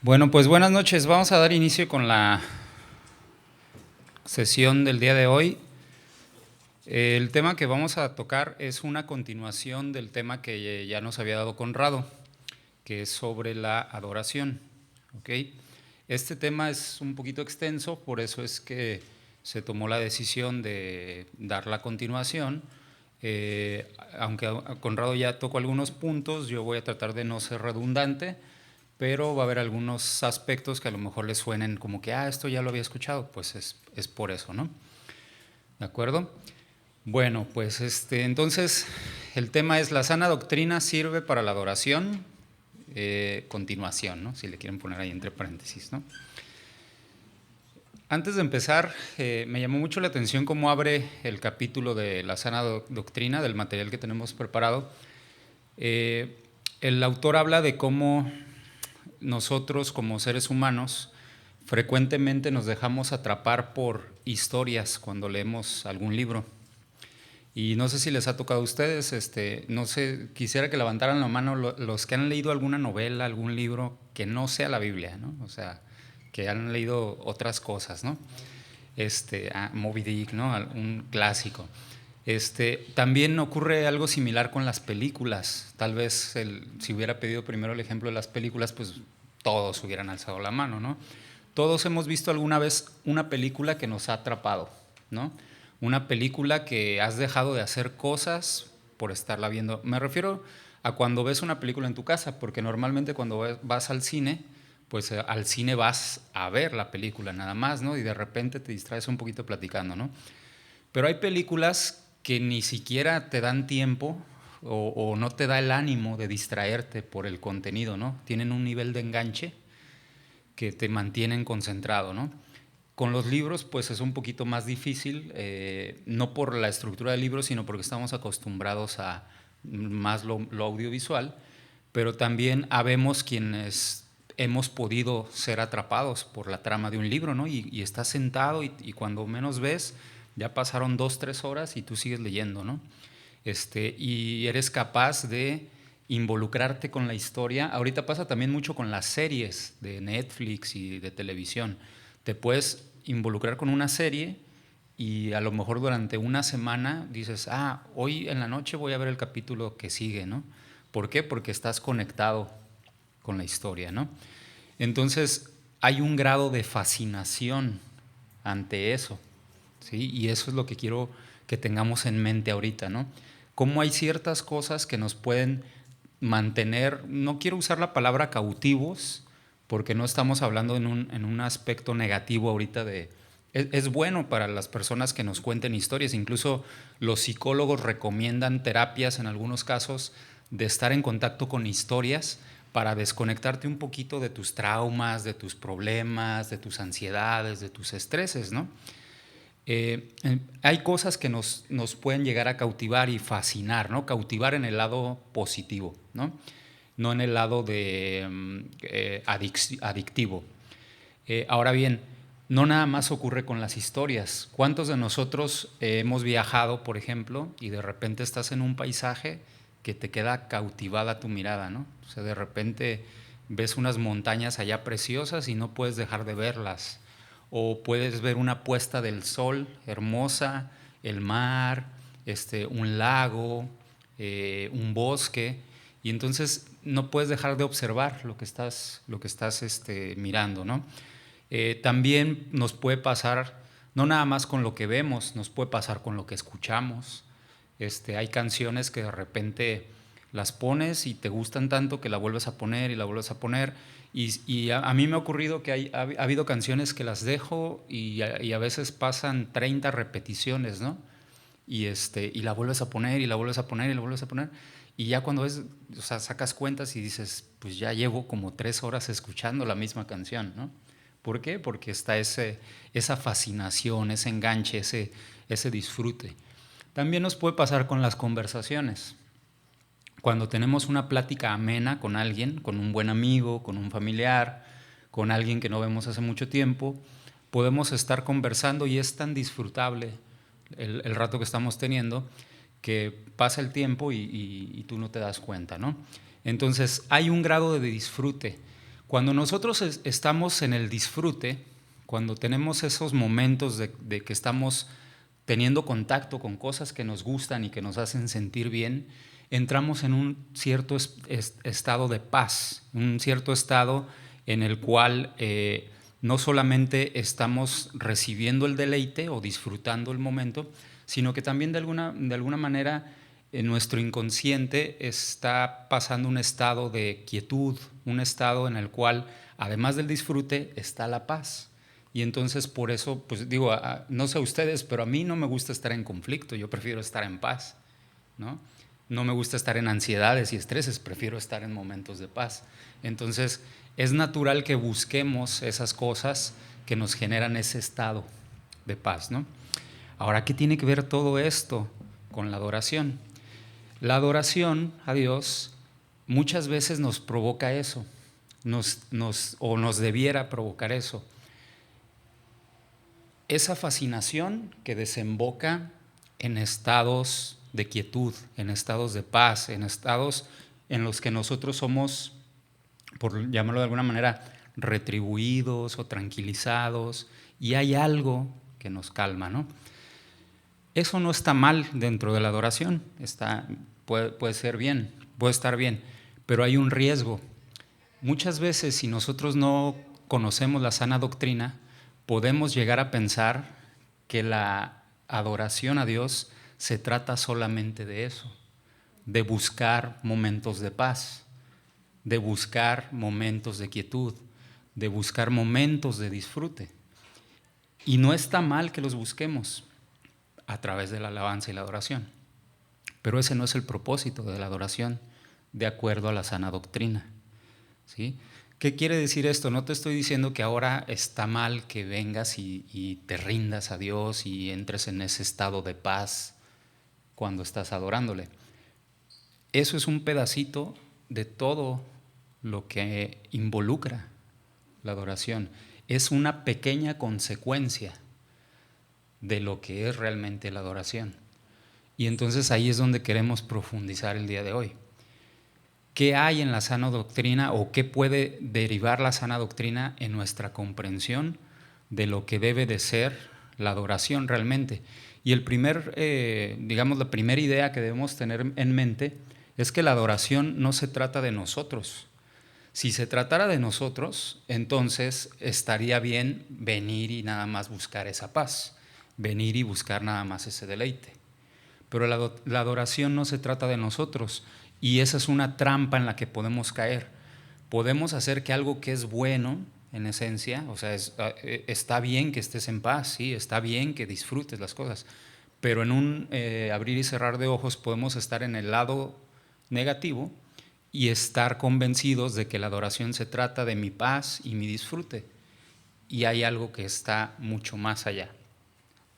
Bueno, pues buenas noches. Vamos a dar inicio con la sesión del día de hoy. El tema que vamos a tocar es una continuación del tema que ya nos había dado Conrado, que es sobre la adoración. ¿Okay? Este tema es un poquito extenso, por eso es que se tomó la decisión de dar la continuación. Aunque Conrado ya tocó algunos puntos, yo voy a tratar de no ser redundante, pero va a haber algunos aspectos que a lo mejor les suenen como que, esto ya lo había escuchado, pues es por eso, ¿no? ¿De acuerdo? Bueno, pues entonces el tema es: ¿la sana doctrina sirve para la adoración? Continuación, ¿no? Si le quieren poner ahí entre paréntesis, ¿no? Antes de empezar, me llamó mucho la atención cómo abre el capítulo de la sana doctrina, del material que tenemos preparado. El autor habla de cómo nosotros como seres humanos frecuentemente nos dejamos atrapar por historias cuando leemos algún libro. Y no sé si les ha tocado a ustedes, no sé, quisiera que levantaran la mano los que han leído alguna novela, algún libro que no sea la Biblia, ¿no? O sea, que han leído otras cosas, ¿no? Moby Dick, ¿no? Un clásico. También ocurre algo similar con las películas. Tal vez si hubiera pedido primero el ejemplo de las películas, pues todos hubieran alzado la mano, ¿no? Todos hemos visto alguna vez una película que nos ha atrapado, ¿no? Una película que has dejado de hacer cosas por estarla viendo. Me refiero a cuando ves una película en tu casa, porque normalmente cuando vas al cine, pues al cine vas a ver la película nada más, ¿no? Y de repente te distraes un poquito platicando, ¿no? Pero hay películas que ni siquiera te dan tiempo o no te da el ánimo de distraerte por el contenido, ¿no? Tienen un nivel de enganche que te mantienen concentrado, ¿no? Con los libros, pues es un poquito más difícil, no por la estructura del libro, sino porque estamos acostumbrados a más lo audiovisual, pero también habemos quienes hemos podido ser atrapados por la trama de un libro, ¿no? Y estás sentado y cuando menos ves, ya pasaron 2, 3 horas y tú sigues leyendo, ¿no? Y eres capaz de involucrarte con la historia. Ahorita pasa también mucho con las series de Netflix y de televisión. Te puedes involucrar con una serie y a lo mejor durante una semana dices, hoy en la noche voy a ver el capítulo que sigue, ¿no? ¿Por qué? Porque estás conectado con la historia, ¿no? Entonces hay un grado de fascinación ante eso, ¿sí? Y eso es lo que quiero que tengamos en mente ahorita, ¿no? Cómo hay ciertas cosas que nos pueden mantener, no quiero usar la palabra cautivos, porque no estamos hablando en un aspecto negativo ahorita de... Es bueno para las personas que nos cuenten historias, incluso los psicólogos recomiendan terapias en algunos casos de estar en contacto con historias para desconectarte un poquito de tus traumas, de tus problemas, de tus ansiedades, de tus estreses, ¿no? Hay cosas que nos pueden llegar a cautivar y fascinar, ¿no? Cautivar en el lado positivo, ¿no? No en el lado de adictivo. Ahora bien, no nada más ocurre con las historias. ¿Cuántos de nosotros hemos viajado, por ejemplo, y de repente estás en un paisaje que te queda cautivada tu mirada, ¿no? O sea, de repente ves unas montañas allá preciosas y no puedes dejar de verlas, o puedes ver una puesta del sol hermosa, el mar, un lago, un bosque, y entonces no puedes dejar de observar lo que estás mirando, ¿no? También nos puede pasar, no nada más con lo que vemos, nos puede pasar con lo que escuchamos. Hay canciones que de repente las pones y te gustan tanto que la vuelves a poner y la vuelves a poner. Y a mí me ha ocurrido que ha habido canciones que las dejo y a veces pasan 30 repeticiones, ¿no? Y la vuelves a poner y la vuelves a poner y la vuelves a poner. Y ya cuando ves, o sea, sacas cuentas y dices, pues ya llevo como 3 horas escuchando la misma canción, ¿no? ¿Por qué? Porque está esa fascinación, ese enganche, ese disfrute. También nos puede pasar con las conversaciones. Cuando tenemos una plática amena con alguien, con un buen amigo, con un familiar, con alguien que no vemos hace mucho tiempo, podemos estar conversando y es tan disfrutable el rato que estamos teniendo que pasa el tiempo y tú no te das cuenta, ¿no? Entonces hay un grado de disfrute. Cuando nosotros estamos en el disfrute, cuando tenemos esos momentos de que estamos teniendo contacto con cosas que nos gustan y que nos hacen sentir bien, entramos en un cierto estado de paz, un cierto estado en el cual no solamente estamos recibiendo el deleite o disfrutando el momento, sino que también de alguna manera nuestro inconsciente está pasando un estado de quietud, un estado en el cual, además del disfrute, está la paz. Y entonces por eso, pues digo, no sé ustedes, pero a mí no me gusta estar en conflicto, yo prefiero estar en paz, ¿no? No me gusta estar en ansiedades y estreses, prefiero estar en momentos de paz. Entonces es natural que busquemos esas cosas que nos generan ese estado de paz, ¿no? Ahora, ¿qué tiene que ver todo esto con la adoración? La adoración a Dios muchas veces nos provoca eso, o nos debiera provocar eso. Esa fascinación que desemboca en estados de quietud, en estados de paz, en estados en los que nosotros somos, por llamarlo de alguna manera, retribuidos o tranquilizados, y hay algo que nos calma, ¿no? Eso no está mal dentro de la adoración, puede ser bien, puede estar bien, pero hay un riesgo. Muchas veces, si nosotros no conocemos la sana doctrina, podemos llegar a pensar que la adoración a Dios se trata solamente de eso, de buscar momentos de paz, de buscar momentos de quietud, de buscar momentos de disfrute. Y no está mal que los busquemos a través de la alabanza y la adoración, pero ese no es el propósito de la adoración, de acuerdo a la sana doctrina, ¿sí? ¿Qué quiere decir esto? No te estoy diciendo que ahora está mal que vengas y te rindas a Dios y entres en ese estado de paz cuando estás adorándole. Eso es un pedacito de todo lo que involucra la adoración. Es una pequeña consecuencia de lo que es realmente la adoración. Y entonces ahí es donde queremos profundizar el día de hoy. ¿Qué hay en la sana doctrina o qué puede derivar la sana doctrina en nuestra comprensión de lo que debe de ser la adoración realmente? Y la primera idea que debemos tener en mente es que la adoración no se trata de nosotros. Si se tratara de nosotros, entonces estaría bien venir y nada más buscar esa paz, venir y buscar nada más ese deleite. Pero la adoración no se trata de nosotros. Y esa es una trampa en la que podemos caer. Podemos hacer que algo que es bueno, en esencia, o sea, está bien que estés en paz, sí, está bien que disfrutes las cosas, pero en un abrir y cerrar de ojos podemos estar en el lado negativo y estar convencidos de que la adoración se trata de mi paz y mi disfrute. Y hay algo que está mucho más allá.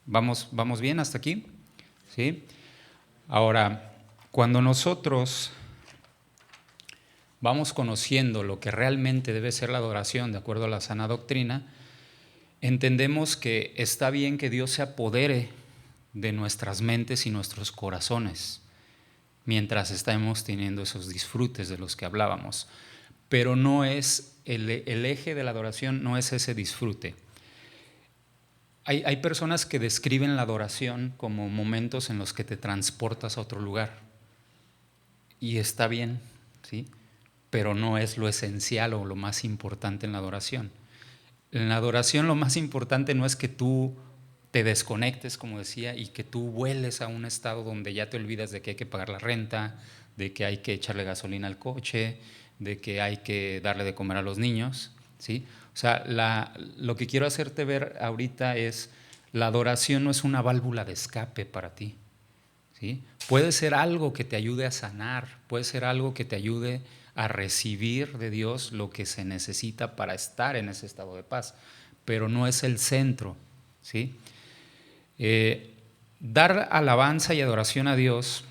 ¿Vamos bien hasta aquí? ¿Sí? Ahora, cuando nosotros vamos conociendo lo que realmente debe ser la adoración de acuerdo a la sana doctrina, entendemos que está bien que Dios se apodere de nuestras mentes y nuestros corazones mientras estamos teniendo esos disfrutes de los que hablábamos. Pero no es el eje de la adoración, no es ese disfrute. Hay personas que describen la adoración como momentos en los que te transportas a otro lugar. Y está bien, ¿sí? Pero no es lo esencial o lo más importante en la adoración. En la adoración lo más importante no es que tú te desconectes, como decía, y que tú vueles a un estado donde ya te olvidas de que hay que pagar la renta, de que hay que echarle gasolina al coche, de que hay que darle de comer a los niños, ¿sí? O sea, lo que quiero hacerte ver ahorita es la adoración no es una válvula de escape para ti, ¿sí? Puede ser algo que te ayude a sanar, puede ser algo que te ayude a recibir de Dios lo que se necesita para estar en ese estado de paz, pero no es el centro, ¿sí? Dar alabanza y adoración a Dios,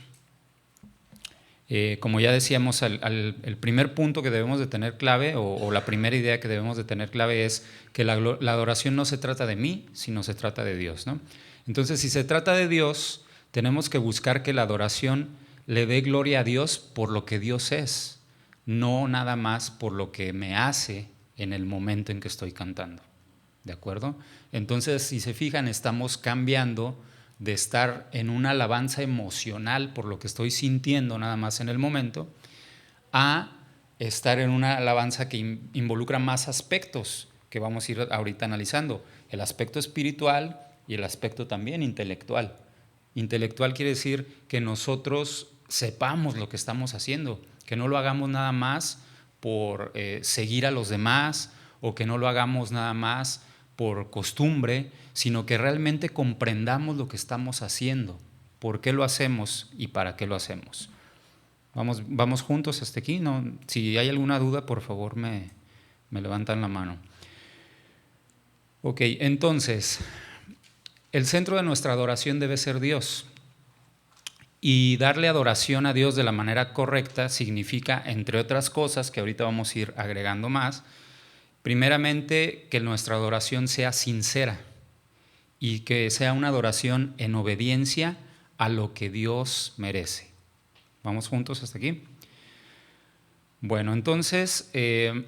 como ya decíamos, el primer punto que debemos de tener clave o la primera idea que debemos de tener clave es que la adoración no se trata de mí, sino se trata de Dios, ¿no? Entonces, si se trata de Dios, tenemos que buscar que la adoración le dé gloria a Dios por lo que Dios es, no nada más por lo que me hace en el momento en que estoy cantando. ¿De acuerdo? Entonces, si se fijan, estamos cambiando de estar en una alabanza emocional por lo que estoy sintiendo nada más en el momento, a estar en una alabanza que involucra más aspectos que vamos a ir ahorita analizando, el aspecto espiritual y el aspecto también intelectual. Intelectual quiere decir que nosotros sepamos lo que estamos haciendo, que no lo hagamos nada más por seguir a los demás, o que no lo hagamos nada más por costumbre, sino que realmente comprendamos lo que estamos haciendo, por qué lo hacemos y para qué lo hacemos. Vamos juntos hasta aquí, ¿no? Si hay alguna duda, por favor me levantan la mano. Ok, entonces, el centro de nuestra adoración debe ser Dios. Y darle adoración a Dios de la manera correcta significa, entre otras cosas, que ahorita vamos a ir agregando más, primeramente que nuestra adoración sea sincera y que sea una adoración en obediencia a lo que Dios merece. ¿Vamos juntos hasta aquí? Bueno, entonces, en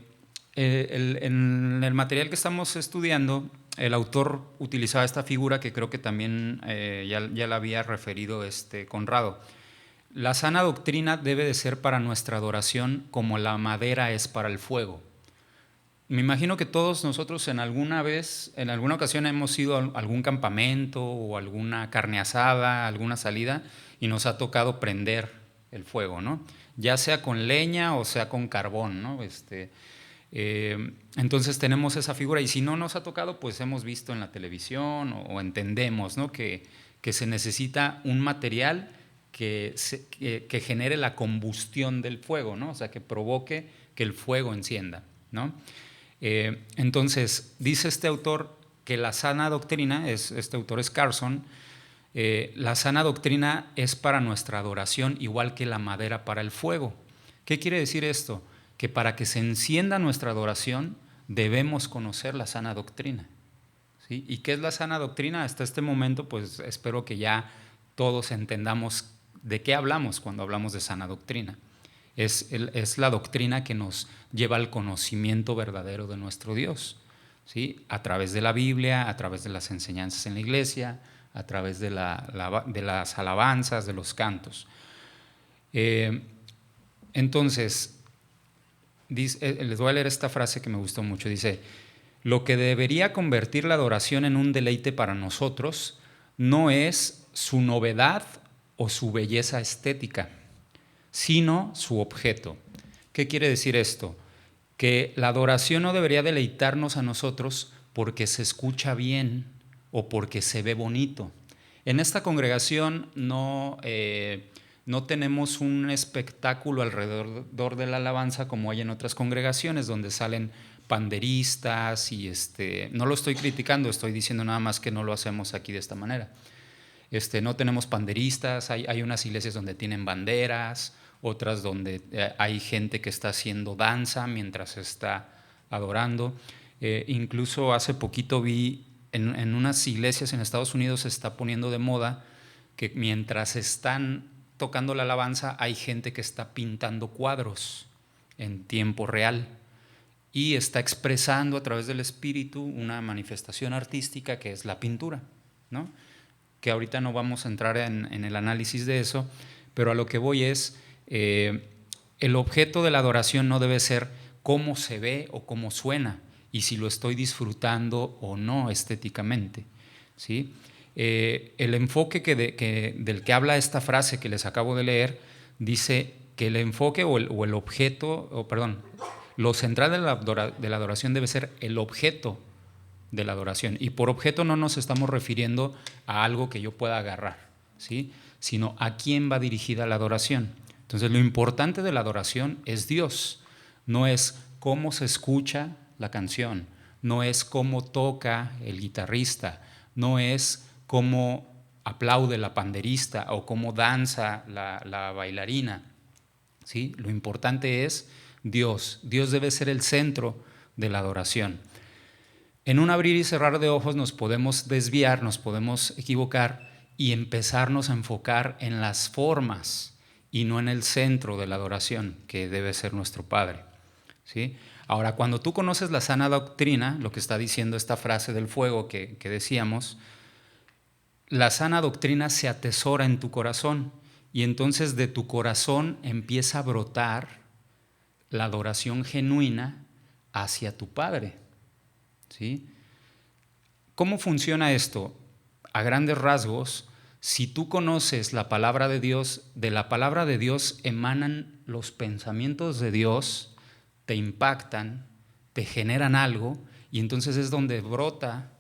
el material que estamos estudiando, el autor utilizaba esta figura que creo que también ya la había referido Conrado. La sana doctrina debe de ser para nuestra adoración como la madera es para el fuego. Me imagino que todos nosotros en alguna ocasión hemos ido a algún campamento o alguna carne asada, alguna salida, y nos ha tocado prender el fuego, ¿no? Ya sea con leña o sea con carbón, ¿no? Entonces tenemos esa figura, y si no nos ha tocado, pues hemos visto en la televisión o entendemos, ¿no? que se necesita un material que genere la combustión del fuego, ¿no? O sea, que provoque que el fuego encienda, ¿no? Entonces, dice este autor que la sana doctrina, este autor es Carson, la sana doctrina es para nuestra adoración igual que la madera para el fuego. ¿Qué quiere decir esto? Que para que se encienda nuestra adoración debemos conocer la sana doctrina, ¿sí? ¿Y qué es la sana doctrina? Hasta este momento, pues espero que ya todos entendamos de qué hablamos cuando hablamos de sana doctrina. Es la doctrina que nos lleva al conocimiento verdadero de nuestro Dios, ¿sí? A través de la Biblia, a través de las enseñanzas en la iglesia, a través de las alabanzas, de los cantos. Entonces, les voy a leer esta frase que me gustó mucho. Dice: lo que debería convertir la adoración en un deleite para nosotros no es su novedad o su belleza estética, sino su objeto. ¿Qué quiere decir esto? Que la adoración no debería deleitarnos a nosotros porque se escucha bien o porque se ve bonito. En esta congregación no tenemos un espectáculo alrededor de la alabanza como hay en otras congregaciones donde salen panderistas y no lo estoy criticando, estoy diciendo nada más que no lo hacemos aquí de esta manera. No tenemos panderistas, hay unas iglesias donde tienen banderas, otras donde hay gente que está haciendo danza mientras está adorando. Incluso hace poquito vi en unas iglesias en Estados Unidos se está poniendo de moda que mientras están tocando la alabanza hay gente que está pintando cuadros en tiempo real y está expresando a través del espíritu una manifestación artística que es la pintura, ¿no? Que ahorita no vamos a entrar en el análisis de eso, pero a lo que voy es, el objeto de la adoración no debe ser cómo se ve o cómo suena, y si lo estoy disfrutando o no estéticamente, ¿sí? El enfoque del que habla esta frase que les acabo de leer, dice que el enfoque o el objeto, lo central de la adoración debe ser el objeto de la adoración. Y por objeto no nos estamos refiriendo a algo que yo pueda agarrar, ¿sí? Sino a quién va dirigida la adoración. Entonces, lo importante de la adoración es Dios, no es cómo se escucha la canción, no es cómo toca el guitarrista, no es cómo aplaude la panderista o cómo danza la bailarina, ¿sí? Lo importante es Dios. Dios debe ser el centro de la adoración. En un abrir y cerrar de ojos nos podemos desviar, nos podemos equivocar y empezarnos a enfocar en las formas y no en el centro de la adoración, que debe ser nuestro Padre, ¿sí? Ahora, cuando tú conoces la sana doctrina, lo que está diciendo esta frase del fuego que decíamos, la sana doctrina se atesora en tu corazón y entonces de tu corazón empieza a brotar la adoración genuina hacia tu Padre, ¿sí? ¿Cómo funciona esto? A grandes rasgos, si tú conoces la palabra de la palabra de Dios emanan los pensamientos de Dios, te impactan, te generan algo, y entonces es donde brota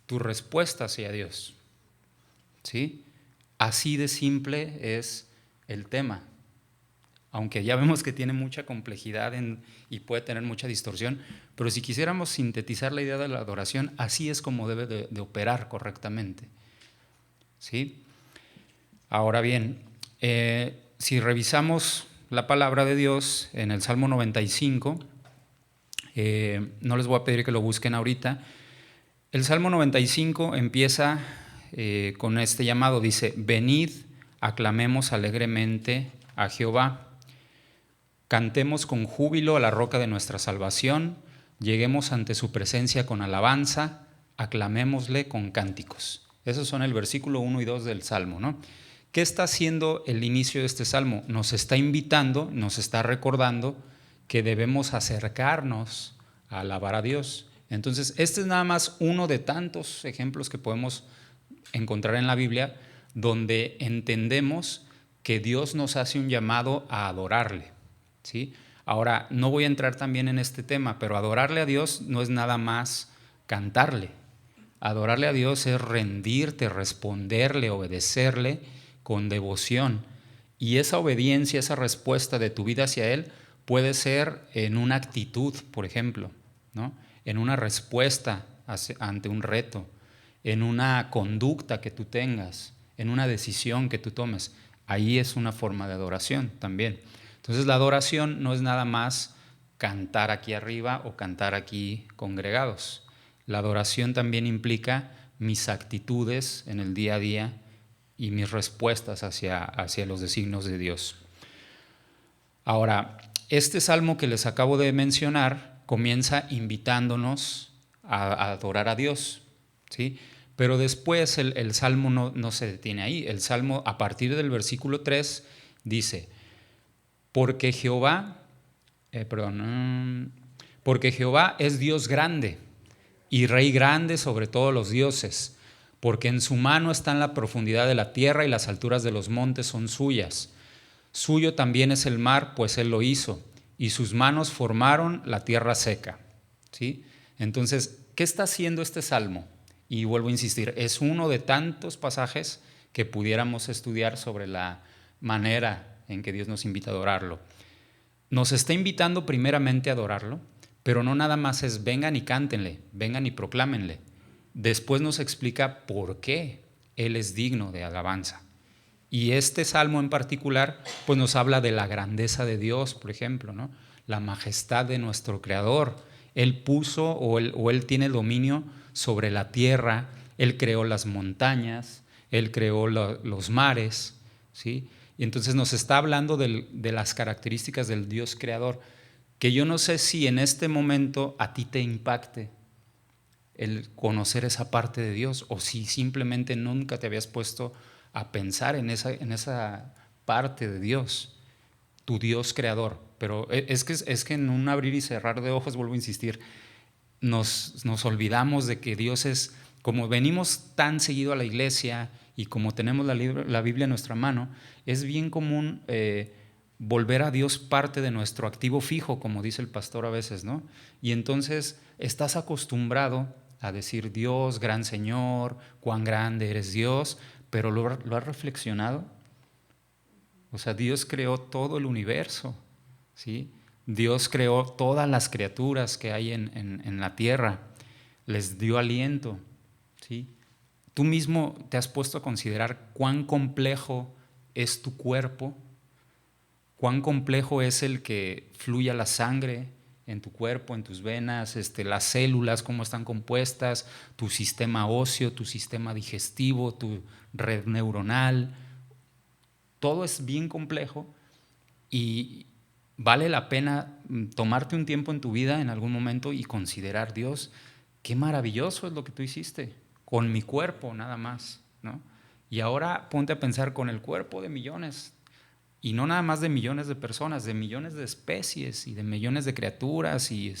tu respuesta hacia Dios, ¿sí? Así de simple es el tema. Aunque ya vemos que tiene mucha complejidad y puede tener mucha distorsión, pero si quisiéramos sintetizar la idea de la adoración, así es como debe de operar correctamente, ¿sí? Ahora bien, si revisamos la palabra de Dios en el Salmo 95, no les voy a pedir que lo busquen ahorita. El Salmo 95 empieza con este llamado, dice: venid, aclamemos alegremente a Jehová. Cantemos con júbilo a la roca de nuestra salvación, lleguemos ante su presencia con alabanza, aclamémosle con cánticos. Esos son el versículo 1 y 2 del Salmo, ¿no? ¿Qué está haciendo el inicio de este Salmo? Nos está invitando, nos está recordando que debemos acercarnos a alabar a Dios. Entonces, este es nada más uno de tantos ejemplos que podemos encontrar en la Biblia donde entendemos que Dios nos hace un llamado a adorarle, ¿sí? Ahora, no voy a entrar también en este tema, pero adorarle a Dios no es nada más cantarle. Adorarle a Dios es rendirte, responderle, obedecerle con devoción. Y esa obediencia, esa respuesta de tu vida hacia Él puede ser en una actitud, por ejemplo, ¿no? En una respuesta ante un reto, en una conducta que tú tengas, en una decisión que tú tomes. Ahí es una forma de adoración también. Entonces la adoración no es nada más cantar aquí arriba o cantar aquí congregados. La adoración también implica mis actitudes en el día a día y mis respuestas hacia los designios de Dios. Ahora, este salmo que les acabo de mencionar comienza invitándonos a adorar a Dios, ¿sí? Pero después el salmo no se detiene ahí. El salmo, a partir del versículo 3, dice: porque Jehová es Dios grande y Rey grande sobre todos los dioses, porque en su mano está en la profundidad de la tierra y las alturas de los montes son suyas. Suyo también es el mar, pues Él lo hizo, y sus manos formaron la tierra seca, ¿sí? Entonces, ¿qué está haciendo este salmo? Y vuelvo a insistir, es uno de tantos pasajes que pudiéramos estudiar sobre la manera en que Dios nos invita a adorarlo. Nos está invitando primeramente a adorarlo, pero no nada más es vengan y cántenle, vengan y proclámenle. Después nos explica por qué Él es digno de alabanza. Y este salmo en particular pues nos habla de la grandeza de Dios, por ejemplo, ¿no? La majestad de nuestro Creador. Él puso o él tiene dominio sobre la tierra, Él creó las montañas, Él creó los mares, ¿sí? Y entonces nos está hablando de las características del Dios creador, que yo no sé si en este momento a ti te impacte el conocer esa parte de Dios o si simplemente nunca te habías puesto a pensar en esa parte de Dios, tu Dios creador. Pero es que en un abrir y cerrar de ojos, vuelvo a insistir, nos olvidamos de que Dios es, como venimos tan seguido a la iglesia y como tenemos la Biblia en nuestra mano, es bien común volver a Dios parte de nuestro activo fijo, como dice el pastor a veces, ¿no? Y entonces estás acostumbrado a decir Dios, gran Señor, cuán grande eres Dios, pero ¿lo has reflexionado? O sea, Dios creó todo el universo, ¿sí? Dios creó todas las criaturas que hay en la tierra, les dio aliento, ¿sí? Tú mismo te has puesto a considerar cuán complejo es tu cuerpo, cuán complejo es el que fluya la sangre en tu cuerpo, en tus venas, las células, cómo están compuestas, tu sistema óseo, tu sistema digestivo, tu red neuronal. todo es bien complejo y vale la pena tomarte un tiempo en tu vida en algún momento y considerar, Dios, qué maravilloso es lo que tú hiciste con mi cuerpo nada más, ¿no? Y ahora ponte a pensar con el cuerpo de millones, y no nada más de millones de personas, de millones de especies y de millones de criaturas y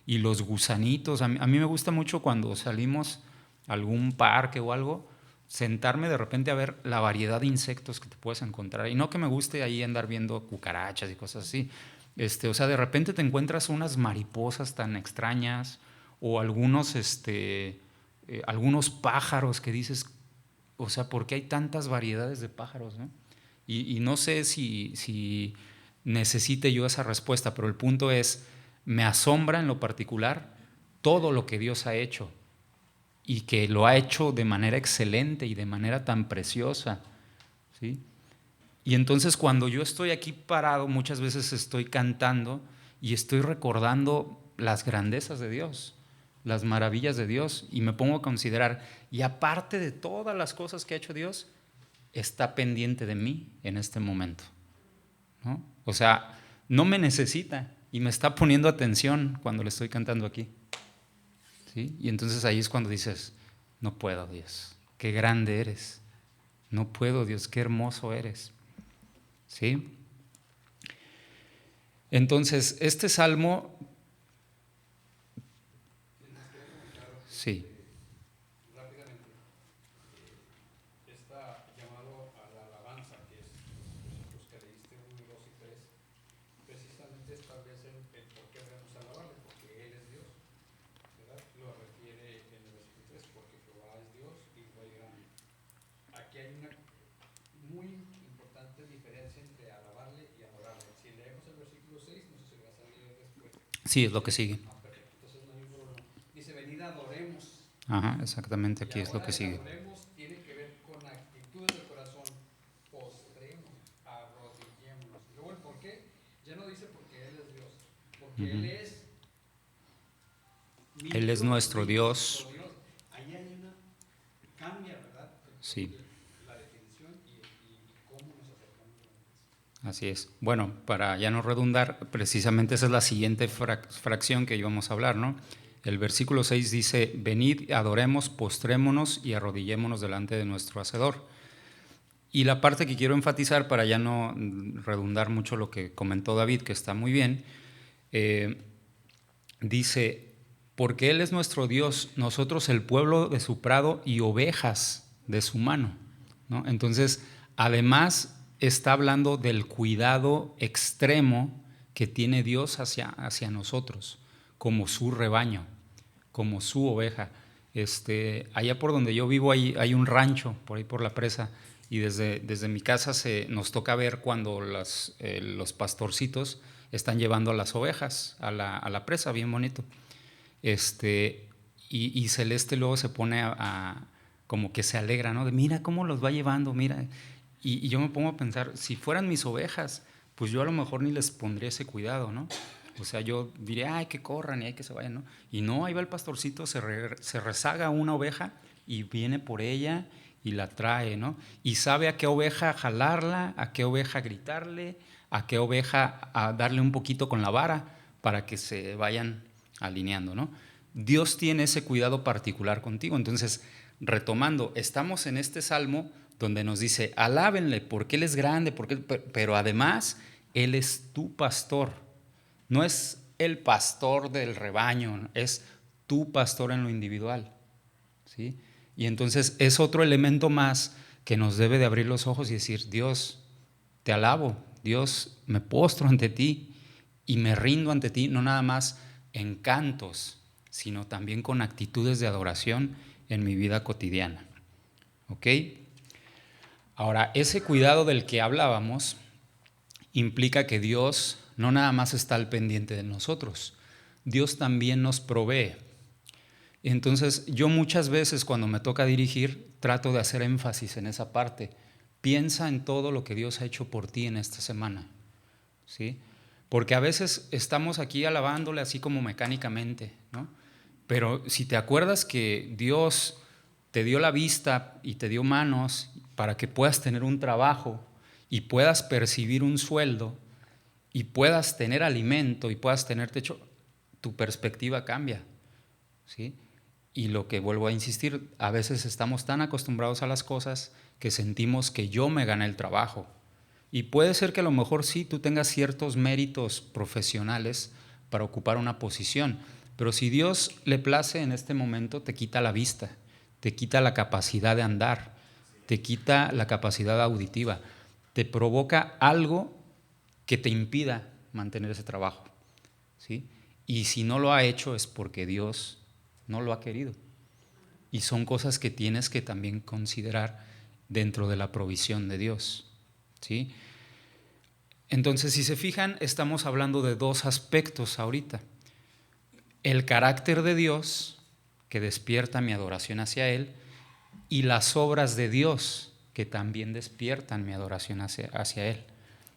los gusanitos. A mí me gusta mucho cuando salimos a algún parque o algo, sentarme de repente a ver la variedad de insectos que te puedes encontrar. Y no que me guste ahí andar viendo cucarachas y cosas así. O sea, de repente te encuentras unas mariposas tan extrañas o algunos pájaros que dices, o sea, ¿por qué hay tantas variedades de pájaros, no? Y no sé si necesite yo esa respuesta, pero el punto es, me asombra en lo particular todo lo que Dios ha hecho y que lo ha hecho de manera excelente y de manera tan preciosa, ¿sí? Y entonces cuando yo estoy aquí parado, muchas veces estoy cantando y estoy recordando las grandezas de Dios, las maravillas de Dios, y me pongo a considerar, y aparte de todas las cosas que ha hecho Dios, está pendiente de mí en este momento, ¿no? O sea, no me necesita y me está poniendo atención cuando le estoy cantando aquí, ¿sí? Y entonces ahí es cuando dices, no puedo, Dios, qué grande eres. No puedo, Dios, qué hermoso eres, ¿sí? Entonces, este salmo, sí, Rápidamente, está llamado a la alabanza, que es los que leíste 1, 2 y 3, precisamente establecen el por qué debemos alabarle, porque Él es Dios, ¿verdad? Lo refiere en el versículo 3, porque Jehová es Dios y Rey grande. Aquí hay una muy importante diferencia entre alabarle y adorarle. Si leemos el versículo 6, no sé si va a salir después. sí, es lo que sigue. Perfecto, entonces no hay un problema. Dice, venid adoremos. Ajá, exactamente, Y aquí es lo ahora que el sigue. adoremos tiene que ver con actitudes del corazón. Postremos, arrodillémonos. Luego el por qué, ya no dice porque Él es Dios, porque Él es Él es nuestro nuestro Dios, Dios. Ahí hay una, cambia, ¿verdad? sí, La definición y cómo nos acercamos a Dios. así es. Bueno, para ya no redundar, precisamente esa es la siguiente fracción que íbamos a hablar, ¿no? El versículo 6 dice, venid, adoremos, postrémonos y arrodillémonos delante de nuestro Hacedor. Y la parte que quiero enfatizar, para ya no redundar mucho lo que comentó David, que está muy bien, dice, porque Él es nuestro Dios, nosotros el pueblo de su prado y ovejas de su mano, ¿no? Entonces, además está hablando del cuidado extremo que tiene Dios hacia nosotros, como su rebaño, como su oveja. Allá por donde yo vivo hay un rancho, por ahí por la presa, y desde mi casa nos toca ver cuando los pastorcitos están llevando a las ovejas a la presa, bien bonito. Y Celeste luego se pone como que se alegra, ¿no? De mira cómo los va llevando, mira. Y yo me pongo a pensar, si fueran mis ovejas, pues yo a lo mejor ni les pondría ese cuidado, ¿no? O sea, yo diría, ay, que corran y ay, que se vayan, ¿no? Y no, ahí va el pastorcito, se rezaga una oveja y viene por ella y la trae, ¿no? Y sabe a qué oveja jalarla, a qué oveja gritarle, a qué oveja a darle un poquito con la vara para que se vayan alineando, ¿no? Dios tiene ese cuidado particular contigo. Entonces, retomando, estamos en este salmo donde nos dice, alábenle porque Él es grande, pero además Él es tu pastor. No es el pastor del rebaño, es tu pastor en lo individual, ¿sí? Y entonces es otro elemento más que nos debe de abrir los ojos y decir, Dios, te alabo, Dios, me postro ante ti y me rindo ante ti, no nada más en cantos, sino también con actitudes de adoración en mi vida cotidiana. ¿Ok? Ahora, ese cuidado del que hablábamos implica que Dios no nada más está al pendiente de nosotros, Dios también nos provee. Entonces, yo muchas veces cuando me toca dirigir, trato de hacer énfasis en esa parte. Piensa en todo lo que Dios ha hecho por ti en esta semana, ¿sí? Porque a veces estamos aquí alabándole así como mecánicamente, ¿no? Pero si te acuerdas que Dios te dio la vista y te dio manos para que puedas tener un trabajo y puedas percibir un sueldo y puedas tener alimento y puedas tener techo, tu perspectiva cambia, ¿sí? Y lo que vuelvo a insistir, a veces estamos tan acostumbrados a las cosas que sentimos que yo me gané el trabajo. Y puede ser que a lo mejor sí tú tengas ciertos méritos profesionales para ocupar una posición, pero si Dios le place en este momento, te quita la vista, te quita la capacidad de andar, te quita la capacidad auditiva, te provoca algo que te impida mantener ese trabajo, ¿sí? Y si no lo ha hecho es porque Dios no lo ha querido. Y son cosas que tienes que también considerar dentro de la provisión de Dios, ¿sí? Entonces, si se fijan, estamos hablando de dos aspectos ahorita. El carácter de Dios, que despierta mi adoración hacia Él, y las obras de Dios, que también despiertan mi adoración hacia Él.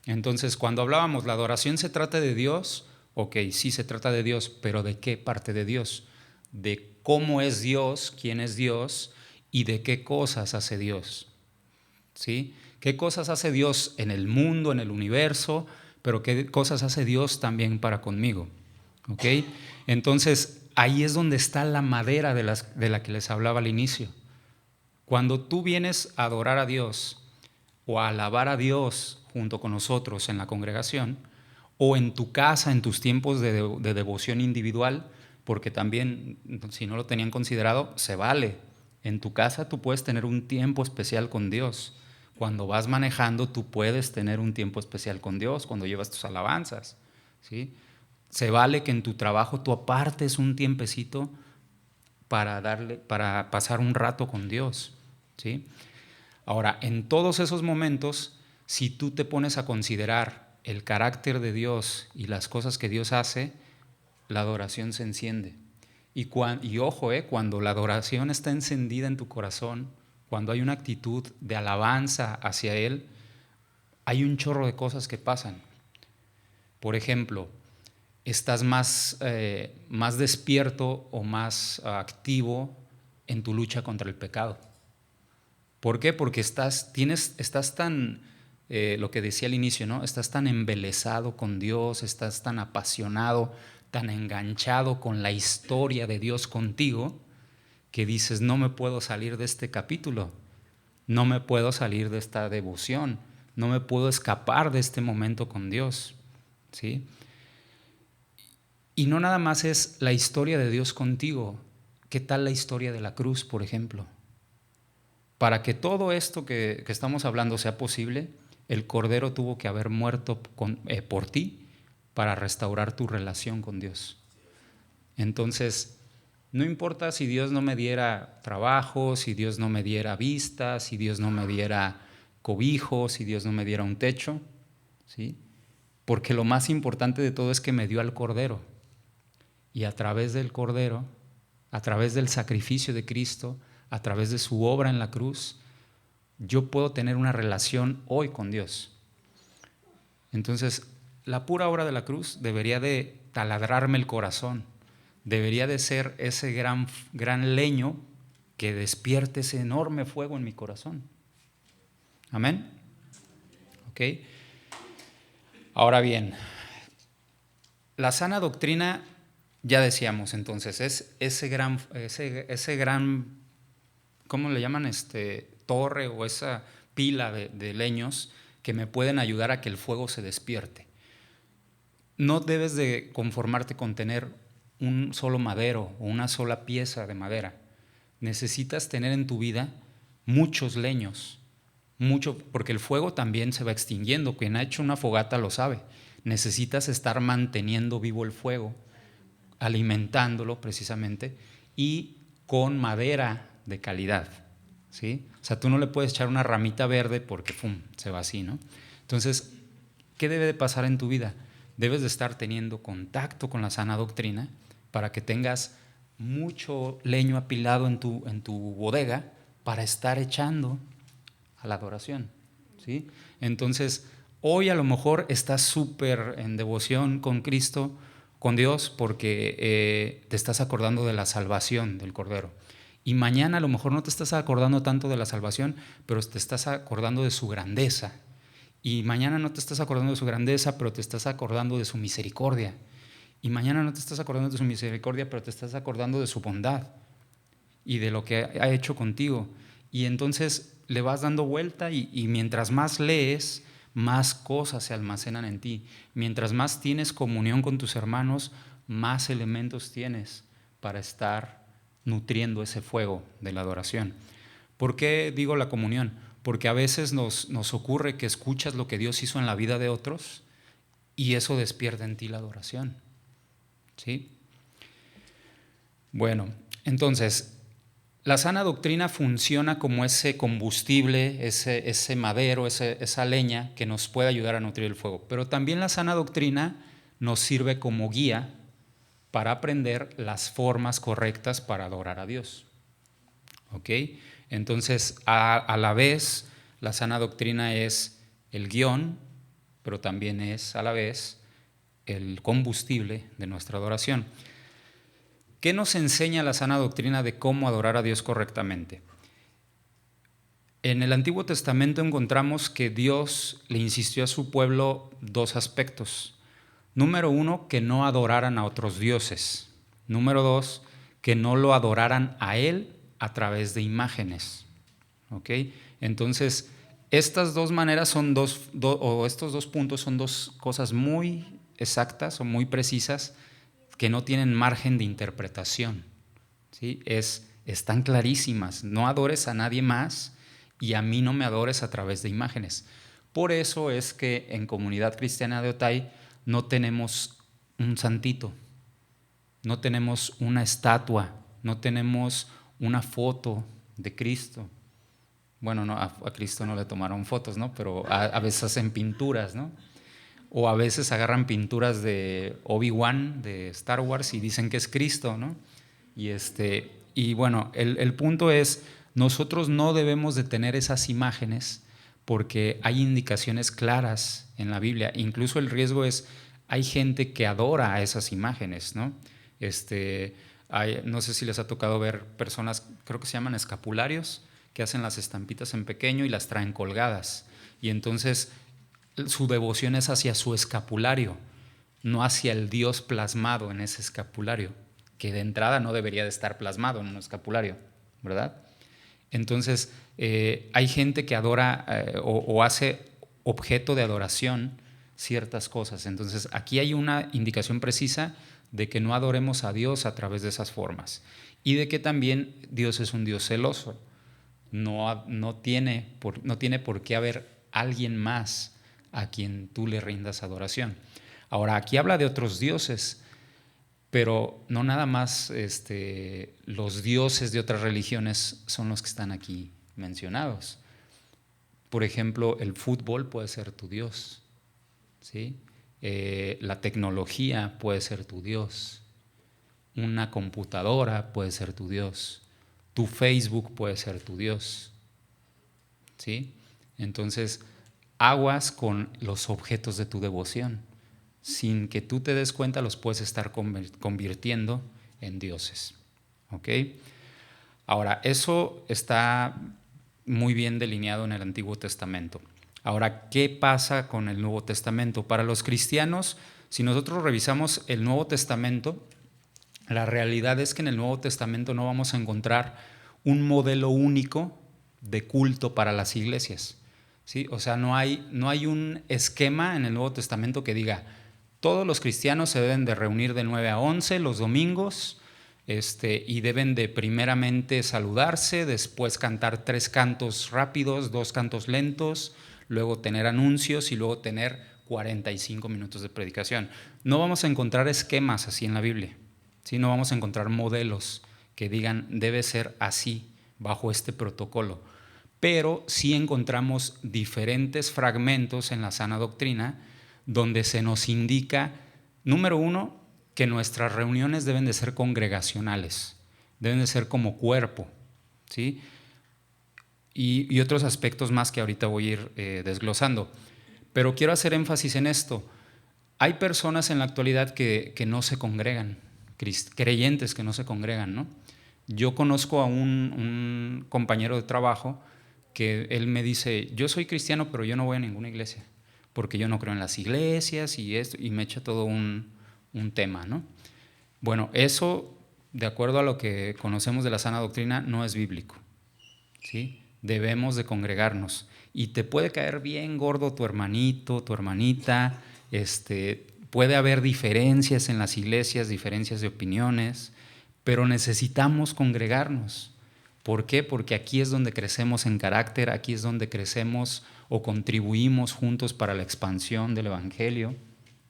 Entonces, cuando hablábamos, la adoración se trata de Dios, ok, sí se trata de Dios, pero ¿de qué parte de Dios? De cómo es Dios, quién es Dios y de qué cosas hace Dios, ¿sí? ¿Qué cosas hace Dios en el mundo, en el universo, pero qué cosas hace Dios también para conmigo? ¿Ok? Entonces, ahí es donde está la madera de la que les hablaba al inicio. Cuando tú vienes a adorar a Dios o a alabar a Dios junto con nosotros en la congregación, o en tu casa, en tus tiempos de devoción individual, porque también, si no lo tenían considerado, se vale. En tu casa tú puedes tener un tiempo especial con Dios. Cuando vas manejando, tú puedes tener un tiempo especial con Dios, cuando llevas tus alabanzas, ¿sí? Se vale que en tu trabajo tú apartes un tiempecito para pasar un rato con Dios, ¿sí? Ahora, en todos esos momentos, si tú te pones a considerar el carácter de Dios y las cosas que Dios hace, la adoración se enciende. Y ojo, cuando la adoración está encendida en tu corazón, cuando hay una actitud de alabanza hacia Él, hay un chorro de cosas que pasan. Por ejemplo, estás más despierto o más activo en tu lucha contra el pecado. ¿Por qué? Porque estás tan, lo que decía al inicio, ¿no? Estás tan embelesado con Dios, estás tan apasionado, tan enganchado con la historia de Dios contigo, que dices, no me puedo salir de este capítulo, no me puedo salir de esta devoción, no me puedo escapar de este momento con Dios, ¿sí? Y no nada más es la historia de Dios contigo. ¿Qué tal la historia de la cruz, por ejemplo? Para que todo esto que estamos hablando sea posible, el Cordero tuvo que haber muerto por ti para restaurar tu relación con Dios. Entonces, no importa si Dios no me diera trabajo, si Dios no me diera vista, si Dios no me diera cobijo, si Dios no me diera un techo, ¿sí? Porque lo más importante de todo es que me dio al Cordero. Y a través del Cordero, a través del sacrificio de Cristo, a través de su obra en la cruz, yo puedo tener una relación hoy con Dios. Entonces, la pura obra de la cruz debería de taladrarme el corazón, debería de ser ese gran leño que despierte ese enorme fuego en mi corazón. ¿Amén? ¿Ok? Ahora bien, la sana doctrina, ya decíamos entonces, es ese gran, ¿cómo le llaman? Torre o esa pila de leños que me pueden ayudar a que el fuego se despierte. No debes de conformarte con tener un solo madero o una sola pieza de madera. Necesitas tener en tu vida muchos leños, porque el fuego también se va extinguiendo. Quien ha hecho una fogata lo sabe. Necesitas estar manteniendo vivo el fuego, alimentándolo precisamente, y con madera de calidad, ¿sí? O sea, tú no le puedes echar una ramita verde porque ¡pum!, se va así, ¿no? Entonces, ¿qué debe de pasar en tu vida? Debes de estar teniendo contacto con la sana doctrina para que tengas mucho leño apilado en tu bodega para estar echando a la adoración, ¿sí? Entonces, hoy a lo mejor estás súper en devoción con Cristo, con Dios, porque te estás acordando de la salvación del Cordero. Y mañana a lo mejor no te estás acordando tanto de la salvación, pero te estás acordando de su grandeza. Y mañana no te estás acordando de su grandeza, pero te estás acordando de su misericordia. Y mañana no te estás acordando de su misericordia, pero te estás acordando de su bondad y de lo que ha hecho contigo. Y entonces le vas dando vuelta y mientras más lees, más cosas se almacenan en ti. Mientras más tienes comunión con tus hermanos, más elementos tienes para estar nutriendo ese fuego de la adoración. ¿Por qué digo la comunión? Porque a veces nos ocurre que escuchas lo que Dios hizo en la vida de otros y eso despierta en ti la adoración. ¿Sí? Bueno, entonces, la sana doctrina funciona como ese combustible, ese madero, esa leña que nos puede ayudar a nutrir el fuego. Pero también la sana doctrina nos sirve como guía para aprender las formas correctas para adorar a Dios. ¿Ok? Entonces, a la vez, la sana doctrina es el guión, pero también es a la vez el combustible de nuestra adoración. ¿Qué nos enseña la sana doctrina de cómo adorar a Dios correctamente? En el Antiguo Testamento encontramos que Dios le insistió a su pueblo dos aspectos. Número uno, que no adoraran a otros dioses. Número dos, que no lo adoraran a Él a través de imágenes. ¿Ok? Entonces, estas dos maneras son estos dos puntos son dos cosas muy exactas o muy precisas que no tienen margen de interpretación. ¿Sí? Están clarísimas. No adores a nadie más y a mí no me adores a través de imágenes. Por eso es que en Comunidad Cristiana de Otay no tenemos un santito, no tenemos una estatua, no tenemos una foto de Cristo. Bueno, no, a Cristo no le tomaron fotos, ¿no? Pero a veces hacen pinturas, ¿no? O a veces agarran pinturas de Obi-Wan, de Star Wars, y dicen que es Cristo, ¿no? Y bueno, el punto es, nosotros no debemos de tener esas imágenes porque hay indicaciones claras en la Biblia. Incluso el riesgo es, hay gente que adora a esas imágenes, ¿no? No sé si les ha tocado ver personas, creo que se llaman escapularios, que hacen las estampitas en pequeño y las traen colgadas. Y entonces su devoción es hacia su escapulario, no hacia el Dios plasmado en ese escapulario, que de entrada no debería de estar plasmado en un escapulario, ¿verdad? Entonces, hay gente que adora o hace objeto de adoración ciertas cosas. Entonces, aquí hay una indicación precisa de que no adoremos a Dios a través de esas formas y de que también Dios es un Dios celoso. No tiene por qué haber alguien más a quien tú le rindas adoración. Ahora, aquí habla de otros dioses, pero no nada más los dioses de otras religiones son los que están aquí mencionados. Por ejemplo, el fútbol puede ser tu Dios, ¿sí? La tecnología puede ser tu Dios, una computadora puede ser tu Dios, tu Facebook puede ser tu Dios, ¿sí? Entonces, aguas con los objetos de tu devoción. Sin que tú te des cuenta, los puedes estar convirtiendo en dioses. ¿Ok? Ahora, eso está muy bien delineado en el Antiguo Testamento. Ahora, ¿qué pasa con el Nuevo Testamento? Para los cristianos, si nosotros revisamos el Nuevo Testamento, la realidad es que en el Nuevo Testamento no vamos a encontrar un modelo único de culto para las iglesias. ¿Sí? O sea, no hay un esquema en el Nuevo Testamento que diga, todos los cristianos se deben de reunir de 9 a 11 los domingos y deben de primeramente saludarse, después cantar 3 cantos rápidos, 2 cantos lentos, luego tener anuncios y luego tener 45 minutos de predicación. No vamos a encontrar esquemas así en la Biblia, ¿sí? No vamos a encontrar modelos que digan debe ser así, bajo este protocolo. Pero sí encontramos diferentes fragmentos en la sana doctrina donde se nos indica, número uno, que nuestras reuniones deben de ser congregacionales, deben de ser como cuerpo, ¿sí? Y otros aspectos más que ahorita voy a ir desglosando. Pero quiero hacer énfasis en esto. Hay personas en la actualidad que no se congregan, creyentes que no se congregan, ¿no? Yo conozco a un compañero de trabajo que él me dice, yo soy cristiano, pero yo no voy a ninguna iglesia. porque yo no creo en las iglesias y esto, y me echa todo un tema, ¿no? Bueno, eso, de acuerdo a lo que conocemos de la sana doctrina, no es bíblico, ¿sí? Debemos de congregarnos. Y te puede caer bien gordo tu hermanito, tu hermanita, puede haber diferencias en las iglesias, diferencias de opiniones, pero necesitamos congregarnos. ¿Por qué? Porque aquí es donde crecemos en carácter, aquí es donde crecemos o contribuimos juntos para la expansión del Evangelio,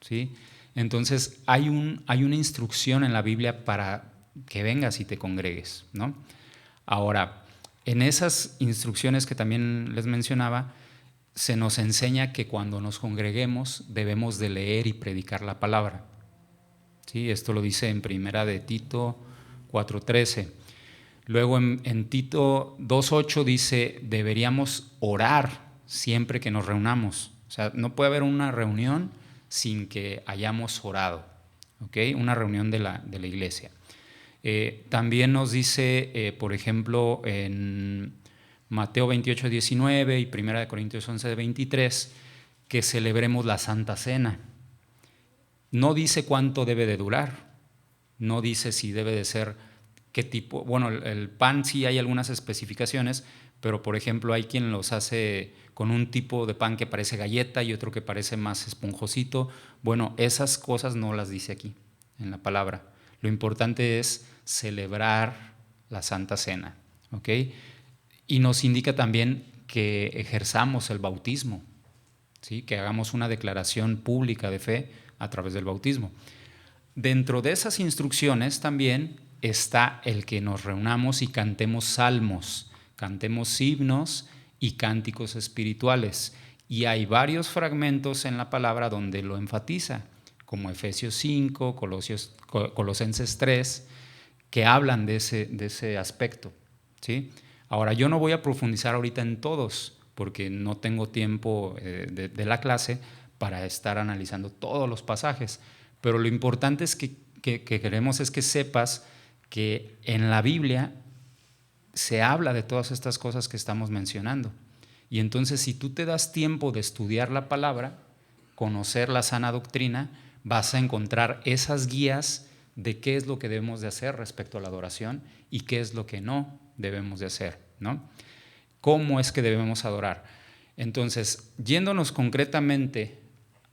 ¿sí? Entonces hay una instrucción en la Biblia para que vengas y te congregues, ¿no? Ahora, en esas instrucciones que también les mencionaba, se nos enseña que cuando nos congreguemos debemos de leer y predicar la palabra, ¿sí? Esto lo dice en Primera de Tito 4:13. Luego en Tito 2:8 dice, deberíamos orar siempre que nos reunamos. O sea, no puede haber una reunión sin que hayamos orado, ¿ok? Una reunión de la iglesia. También nos dice, por ejemplo, en Mateo 28:19 y 1 Corintios 11:23, que celebremos la Santa Cena. No dice cuánto debe de durar, no dice si debe de ser qué tipo. Bueno, el pan sí hay algunas especificaciones, pero por ejemplo hay quien los hace con un tipo de pan que parece galleta y otro que parece más esponjosito. Bueno, esas cosas no las dice aquí en la palabra. Lo importante es celebrar la Santa Cena, ¿ok? Y nos indica también que ejerzamos el bautismo, ¿sí? Que hagamos una declaración pública de fe a través del bautismo. Dentro de esas instrucciones también está el que nos reunamos y cantemos salmos, cantemos himnos y cánticos espirituales. Y hay varios fragmentos en la palabra donde lo enfatiza, como Efesios 5, Colosenses 3, que hablan de ese aspecto, ¿sí? Ahora, yo no voy a profundizar ahorita en todos, porque no tengo tiempo de la clase para estar analizando todos los pasajes, pero lo importante es que queremos es que sepas que en la Biblia se habla de todas estas cosas que estamos mencionando. Y entonces, si tú te das tiempo de estudiar la palabra, conocer la sana doctrina, vas a encontrar esas guías de qué es lo que debemos de hacer respecto a la adoración y qué es lo que no debemos de hacer, ¿no? ¿Cómo es que debemos adorar? Entonces, yéndonos concretamente,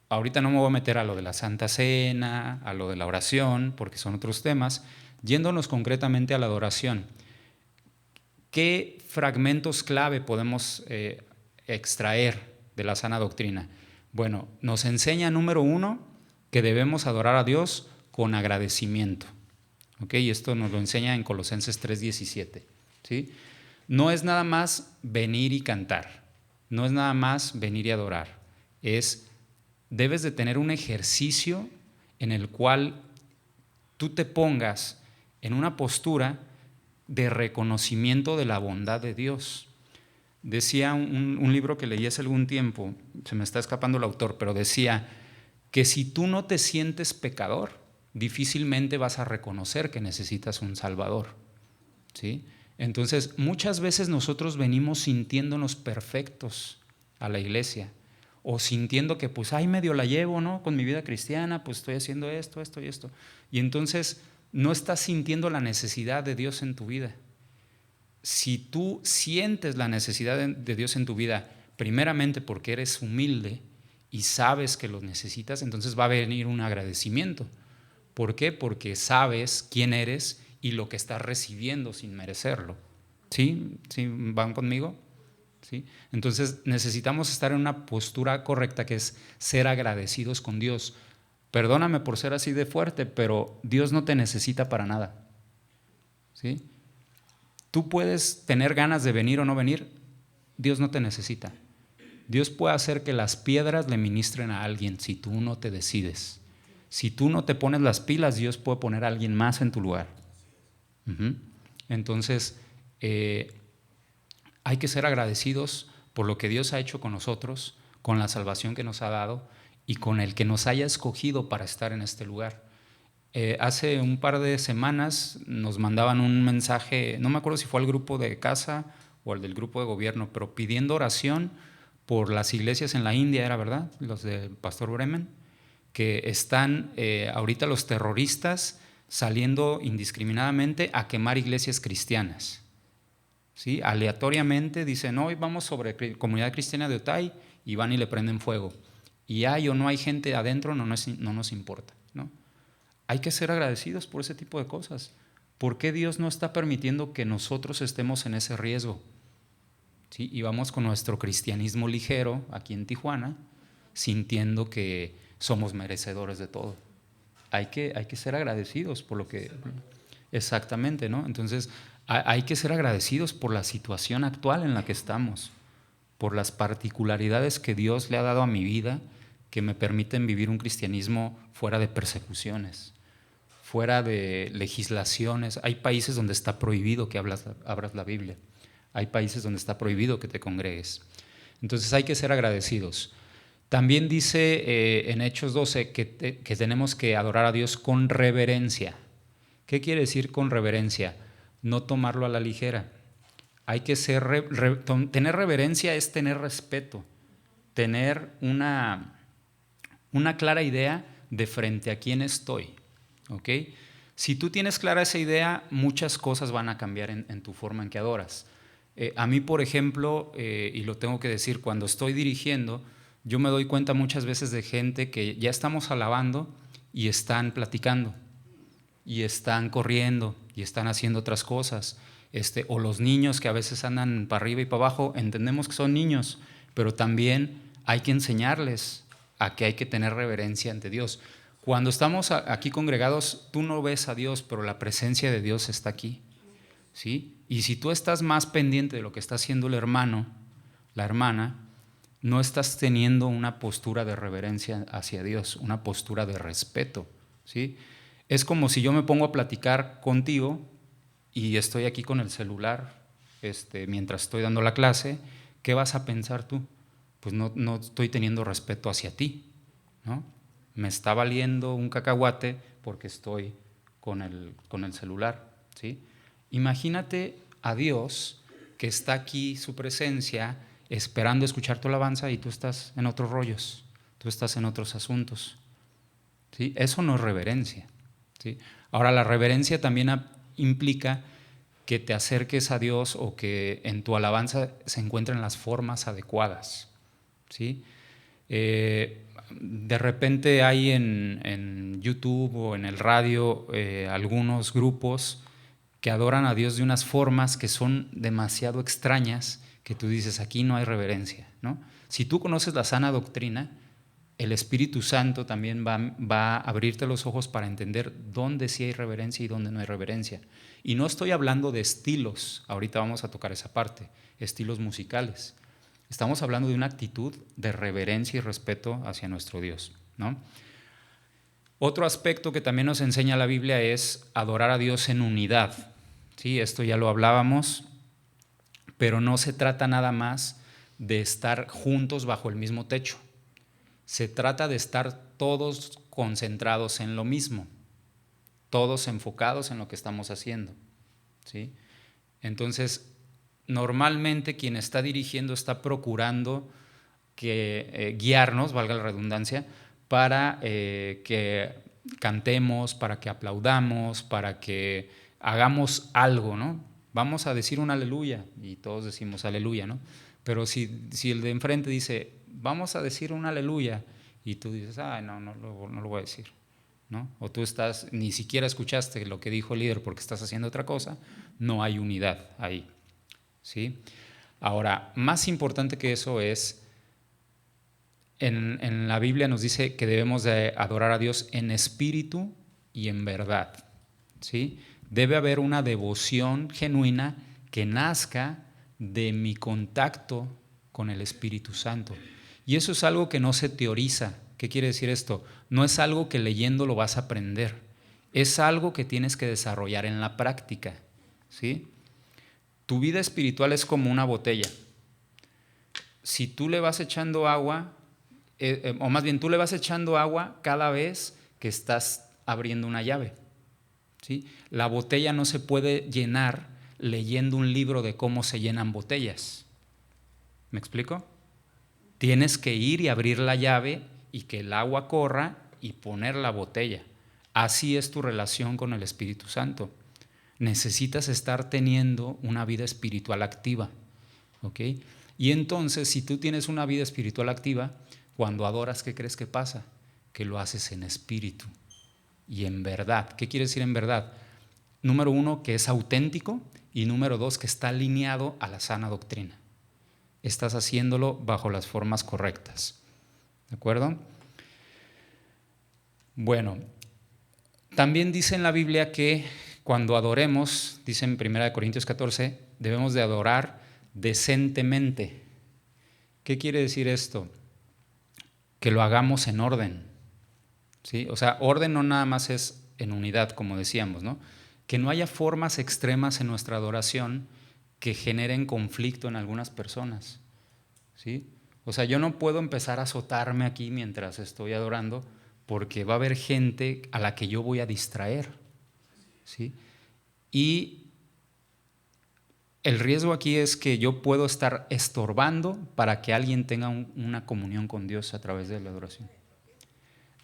ahorita no me voy a meter a lo de la Santa Cena, a lo de la oración, porque son otros temas, yéndonos concretamente a la adoración, ¿qué fragmentos clave podemos extraer de la sana doctrina? Bueno, nos enseña, número 1, que debemos adorar a Dios con agradecimiento. ¿Ok? Y esto nos lo enseña en Colosenses 3:17. ¿Sí? No es nada más venir y cantar, no es nada más venir y adorar, debes de tener un ejercicio en el cual tú te pongas en una postura de reconocimiento de la bondad de Dios. Decía un libro que leí hace algún tiempo, se me está escapando el autor, pero decía que si tú no te sientes pecador, difícilmente vas a reconocer que necesitas un Salvador, ¿sí? Entonces, muchas veces nosotros venimos sintiéndonos perfectos a la iglesia, o sintiendo que pues, ay, medio la llevo, ¿no? Con mi vida cristiana, pues estoy haciendo esto y esto. Y entonces no estás sintiendo la necesidad de Dios en tu vida. Si tú sientes la necesidad de Dios en tu vida, primeramente porque eres humilde y sabes que lo necesitas, entonces va a venir un agradecimiento. ¿Por qué? Porque sabes quién eres y lo que estás recibiendo sin merecerlo. ¿Sí? ¿Sí? ¿Van conmigo? ¿Sí? Entonces necesitamos estar en una postura correcta, que es ser agradecidos con Dios. Perdóname por ser así de fuerte, pero Dios no te necesita para nada, ¿sí? Tú puedes tener ganas de venir o no venir, Dios no te necesita. Dios puede hacer que las piedras le ministren a alguien si tú no te decides. Si tú no te pones las pilas, Dios puede poner a alguien más en tu lugar. Entonces, hay que ser agradecidos por lo que Dios ha hecho con nosotros, con la salvación que nos ha dado y con el que nos haya escogido para estar en este lugar. Hace un par de semanas nos mandaban un mensaje, no me acuerdo si fue al grupo de casa o al del grupo de gobierno, pero pidiendo oración por las iglesias en la India, era verdad, los del pastor Bremen, que están ahorita los terroristas saliendo indiscriminadamente a quemar iglesias cristianas. ¿Sí? Aleatoriamente dicen, hoy vamos sobre comunidad cristiana de Otay, y van y le prenden fuego. Y hay o no hay gente adentro, no nos importa, ¿no? Hay que ser agradecidos por ese tipo de cosas. ¿Por qué Dios no está permitiendo que nosotros estemos en ese riesgo? ¿Sí? Y vamos con nuestro cristianismo ligero aquí en Tijuana, sintiendo que somos merecedores de todo. Hay que ser agradecidos por lo que... Exactamente, ¿no? Entonces, hay que ser agradecidos por la situación actual en la que estamos, por las particularidades que Dios le ha dado a mi vida, que me permiten vivir un cristianismo fuera de persecuciones, fuera de legislaciones. Hay países donde está prohibido que abras la Biblia. Hay países donde está prohibido que te congregues. Entonces hay que ser agradecidos. También dice en Hechos 12 que tenemos que adorar a Dios con reverencia. ¿Qué quiere decir con reverencia? No tomarlo a la ligera. Hay que tener reverencia es tener respeto, tener una clara idea de frente a quién estoy. ¿Ok? Si tú tienes clara esa idea, muchas cosas van a cambiar en tu forma en que adoras. A mí, por ejemplo, y lo tengo que decir, cuando estoy dirigiendo, yo me doy cuenta muchas veces de gente que ya estamos alabando y están platicando, y están corriendo, y están haciendo otras cosas. O los niños que a veces andan para arriba y para abajo, entendemos que son niños, pero también hay que enseñarles a que hay que tener reverencia ante Dios. Cuando estamos aquí congregados, tú no ves a Dios, pero la presencia de Dios está aquí, ¿sí? Y si tú estás más pendiente de lo que está haciendo el hermano, la hermana, no estás teniendo una postura de reverencia hacia Dios, una postura de respeto, ¿sí? Es como si yo me pongo a platicar contigo y estoy aquí con el celular mientras estoy dando la clase. ¿Qué vas a pensar tú? Pues no estoy teniendo respeto hacia ti, ¿no? Me está valiendo un cacahuate porque estoy con el celular, ¿sí? Imagínate a Dios que está aquí, su presencia, esperando escuchar tu alabanza, y tú estás en otros rollos, tú estás en otros asuntos, ¿sí? Eso no es reverencia, ¿sí? Ahora, la reverencia también implica que te acerques a Dios, o que en tu alabanza se encuentren las formas adecuadas, ¿sí? De repente hay en YouTube o en el radio algunos grupos que adoran a Dios de unas formas que son demasiado extrañas, que tú dices, aquí no hay reverencia, ¿no? Si tú conoces la sana doctrina, el Espíritu Santo también va a abrirte los ojos para entender dónde sí hay reverencia y dónde no hay reverencia. Y no estoy hablando de estilos, ahorita vamos a tocar esa parte, estilos musicales. Estamos hablando de una actitud de reverencia y respeto hacia nuestro Dios, ¿no? Otro aspecto que también nos enseña la Biblia es adorar a Dios en unidad. Sí, esto ya lo hablábamos, pero no se trata nada más de estar juntos bajo el mismo techo. Se trata de estar todos concentrados en lo mismo, todos enfocados en lo que estamos haciendo, ¿sí? Entonces, normalmente quien está dirigiendo está procurando guiarnos, valga la redundancia, para que cantemos, para que aplaudamos, para que hagamos algo, ¿no? Vamos a decir un aleluya, y todos decimos aleluya, ¿no? Pero si el de enfrente dice, vamos a decir un aleluya, y tú dices, no lo voy a decir, ¿no? O tú ni siquiera escuchaste lo que dijo el líder porque estás haciendo otra cosa, no hay unidad ahí, ¿sí? Ahora, más importante que eso es, en la Biblia nos dice que debemos de adorar a Dios en espíritu y en verdad, ¿sí? Debe haber una devoción genuina que nazca de mi contacto con el Espíritu Santo. Y eso es algo que no se teoriza. ¿Qué quiere decir esto? No es algo que leyendo lo vas a aprender. Es algo que tienes que desarrollar en la práctica, ¿sí? Tu vida espiritual es como una botella. Si tú le vas echando agua, o más bien tú le vas echando agua cada vez que estás abriendo una llave, ¿sí? La botella no se puede llenar leyendo un libro de cómo se llenan botellas. ¿Me explico? Tienes que ir y abrir la llave y que el agua corra y poner la botella. Así es tu relación con el Espíritu Santo. Necesitas estar teniendo una vida espiritual activa, ¿ok? Y entonces, si tú tienes una vida espiritual activa, cuando adoras, ¿qué crees que pasa? Que lo haces en espíritu y en verdad. ¿Qué quiere decir en verdad? Número 1, que es auténtico, y número 2, que está alineado a la sana doctrina. Estás haciéndolo bajo las formas correctas. ¿De acuerdo? Bueno, también dice en la Biblia que cuando adoremos, dice en 1 Corintios 14, debemos de adorar decentemente. ¿Qué quiere decir esto? Que lo hagamos en orden, ¿sí? O sea, orden no nada más es en unidad, como decíamos, ¿no? Que no haya formas extremas en nuestra adoración que generen conflicto en algunas personas, ¿sí? O sea, yo no puedo empezar a azotarme aquí mientras estoy adorando, porque va a haber gente a la que yo voy a distraer, ¿sí? Y el riesgo aquí es que yo puedo estar estorbando para que alguien tenga una comunión con Dios a través de la adoración.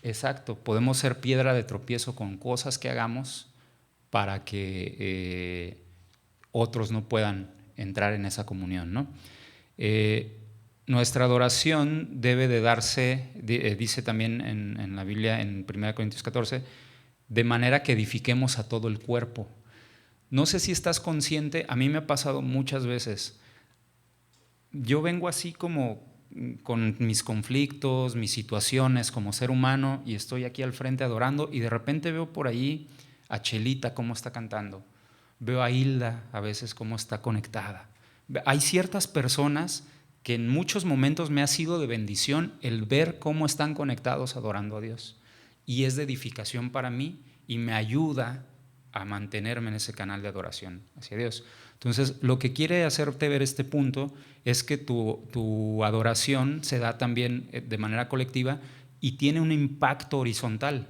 Exacto, podemos ser piedra de tropiezo con cosas que hagamos para que otros no puedan entrar en esa comunión, ¿no? Nuestra adoración debe de darse, dice también en la Biblia, en 1 Corintios 14, de manera que edifiquemos a todo el cuerpo. No sé si estás consciente, a mí me ha pasado muchas veces. Yo vengo así como con mis conflictos, mis situaciones como ser humano, y estoy aquí al frente adorando, y de repente veo por ahí a Chelita cómo está cantando, veo a Hilda a veces cómo está conectada. Hay ciertas personas que en muchos momentos me ha sido de bendición el ver cómo están conectados adorando a Dios, y es de edificación para mí y me ayuda a mantenerme en ese canal de adoración hacia Dios. Entonces, lo que quiere hacerte ver este punto es que tu adoración se da también de manera colectiva y tiene un impacto horizontal,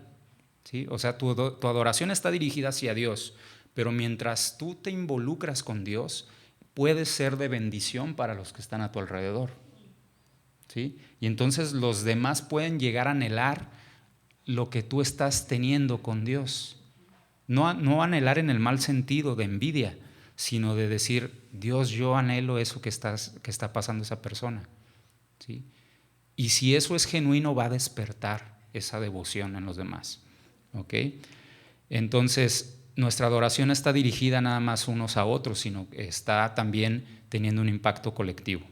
¿sí? O sea, tu adoración está dirigida hacia Dios, pero mientras tú te involucras con Dios, puedes ser de bendición para los que están a tu alrededor, ¿sí? Y entonces los demás pueden llegar a anhelar lo que tú estás teniendo con Dios. No anhelar en el mal sentido de envidia, sino de decir, Dios, yo anhelo eso que está pasando esa persona, ¿sí? Y si eso es genuino, va a despertar esa devoción en los demás, ¿ok? Entonces, nuestra adoración está dirigida nada más unos a otros, sino que está también teniendo un impacto colectivo,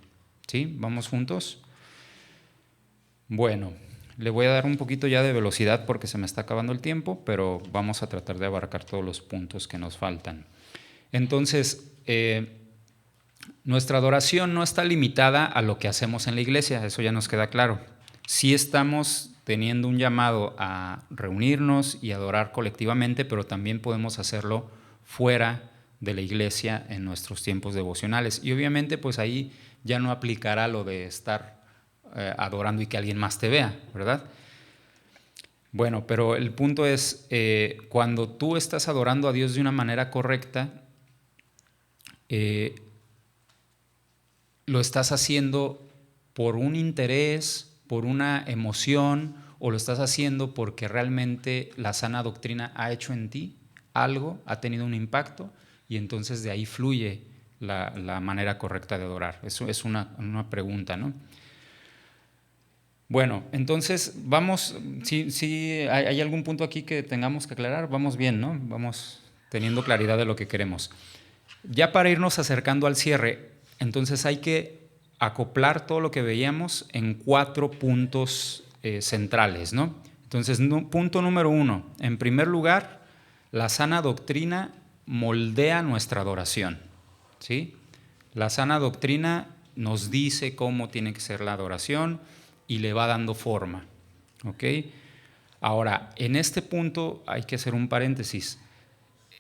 ¿sí? ¿Vamos juntos? Bueno, le voy a dar un poquito ya de velocidad porque se me está acabando el tiempo, pero vamos a tratar de abarcar todos los puntos que nos faltan. Entonces, nuestra adoración no está limitada a lo que hacemos en la iglesia, eso ya nos queda claro. Sí estamos teniendo un llamado a reunirnos y adorar colectivamente, pero también podemos hacerlo fuera de la iglesia en nuestros tiempos devocionales. Y obviamente pues ahí ya no aplicará lo de estar adorando y que alguien más te vea, ¿verdad? Bueno, pero el punto es, cuando tú estás adorando a Dios de una manera correcta, lo estás haciendo por un interés, por una emoción, o lo estás haciendo porque realmente la sana doctrina ha hecho en ti algo, ha tenido un impacto, y entonces de ahí fluye la manera correcta de adorar. Eso es una pregunta, ¿no? Bueno, entonces vamos, si hay algún punto aquí que tengamos que aclarar, vamos bien, ¿no? Vamos teniendo claridad de lo que queremos. Ya para irnos acercando al cierre, entonces hay que acoplar todo lo que veíamos en 4 puntos centrales, ¿no? Entonces, punto número 1, en primer lugar, la sana doctrina moldea nuestra adoración, ¿sí? La sana doctrina nos dice cómo tiene que ser la adoración y le va dando forma, ¿ok? Ahora, en este punto hay que hacer un paréntesis.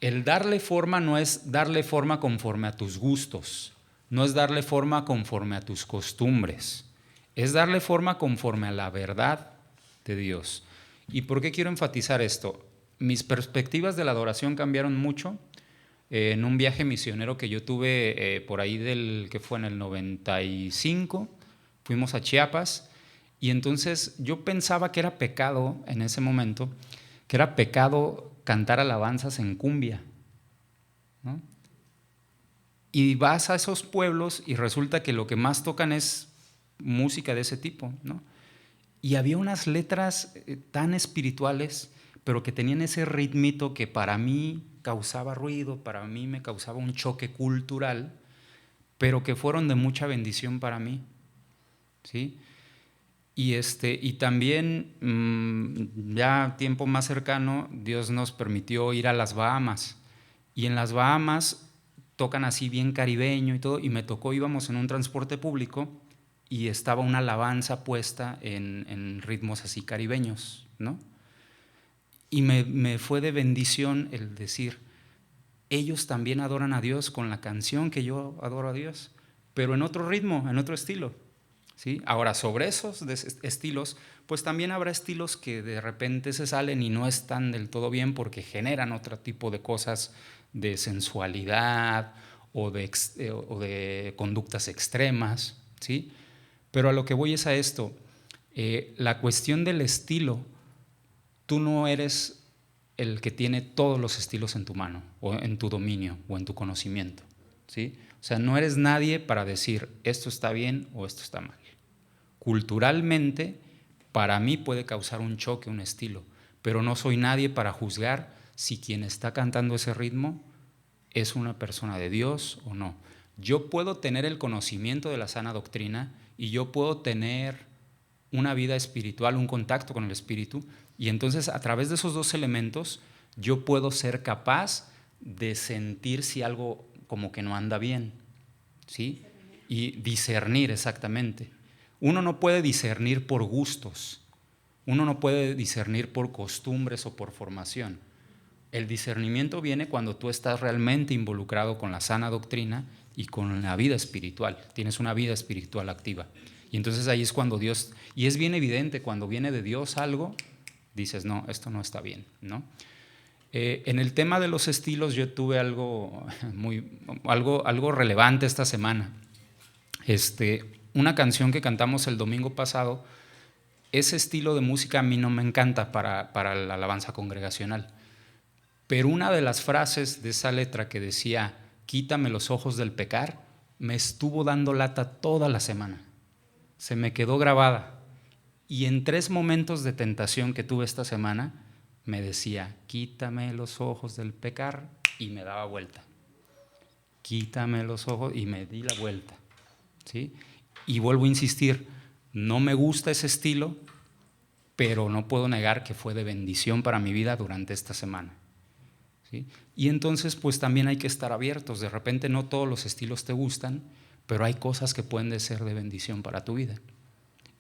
El darle forma no es darle forma conforme a tus gustos, no es darle forma conforme a tus costumbres, es darle forma conforme a la verdad de Dios. ¿Y por qué quiero enfatizar esto? Mis perspectivas de la adoración cambiaron mucho en un viaje misionero que yo tuve por ahí que fue en el 95. fuimos a Chiapas y entonces yo pensaba que era pecado en ese momento, que era pecado cantar alabanzas en cumbia, ¿no? Y vas a esos pueblos y resulta que lo que más tocan es música de ese tipo, ¿no? Y había unas letras tan espirituales, pero que tenían ese ritmito que para mí causaba ruido, para mí me causaba un choque cultural, pero que fueron de mucha bendición para mí, ¿sí? Y también, ya tiempo más cercano, Dios nos permitió ir a las Bahamas. Y en las Bahamas tocan así bien caribeño y todo, y me tocó, íbamos en un transporte público y estaba una alabanza puesta en ritmos así caribeños, ¿no? Y me fue de bendición el decir, ellos también adoran a Dios con la canción que yo adoro a Dios, pero en otro ritmo, en otro estilo, ¿sí? Ahora, sobre esos estilos, pues también habrá estilos que de repente se salen y no están del todo bien porque generan otro tipo de cosas de sensualidad o de conductas extremas, ¿sí? Pero a lo que voy es a esto, la cuestión del estilo, tú no eres el que tiene todos los estilos en tu mano, o en tu dominio, o en tu conocimiento, ¿sí? O sea, no eres nadie para decir esto está bien o esto está mal. Culturalmente, para mí puede causar un choque, un estilo, pero no soy nadie para juzgar si quien está cantando ese ritmo es una persona de Dios o no. Yo puedo tener el conocimiento de la sana doctrina y yo puedo tener una vida espiritual, un contacto con el espíritu, y entonces a través de esos dos elementos yo puedo ser capaz de sentir si algo como que no anda bien, ¿sí? Y discernir exactamente. Uno no puede discernir por gustos, uno no puede discernir por costumbres o por formación. El discernimiento viene cuando tú estás realmente involucrado con la sana doctrina y con la vida espiritual, tienes una vida espiritual activa. Y entonces ahí es cuando Dios, y es bien evidente, cuando viene de Dios algo, dices, no, esto no está bien, ¿no? En el tema de los estilos yo tuve algo relevante esta semana. Una canción que cantamos el domingo pasado, ese estilo de música a mí no me encanta para la alabanza congregacional. Pero una de las frases de esa letra que decía, quítame los ojos del pecar, me estuvo dando lata toda la semana. Se me quedó grabada. Y en 3 momentos de tentación que tuve esta semana, me decía, quítame los ojos del pecar, y me daba vuelta. Quítame los ojos, y me di la vuelta, ¿sí? Y vuelvo a insistir, no me gusta ese estilo, pero no puedo negar que fue de bendición para mi vida durante esta semana, ¿sí? Y entonces pues también hay que estar abiertos. De repente no todos los estilos te gustan, pero hay cosas que pueden ser de bendición para tu vida.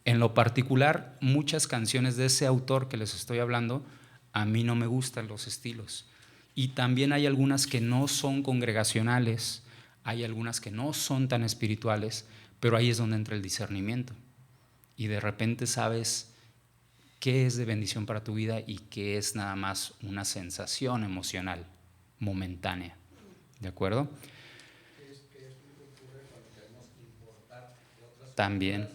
En lo particular, muchas canciones de ese autor que les estoy hablando, a mí no me gustan los estilos. Y también hay algunas que no son congregacionales, hay algunas que no son tan espirituales, pero ahí es donde entra el discernimiento. Y de repente sabes qué es de bendición para tu vida y qué es nada más una sensación emocional momentánea. ¿De acuerdo? También.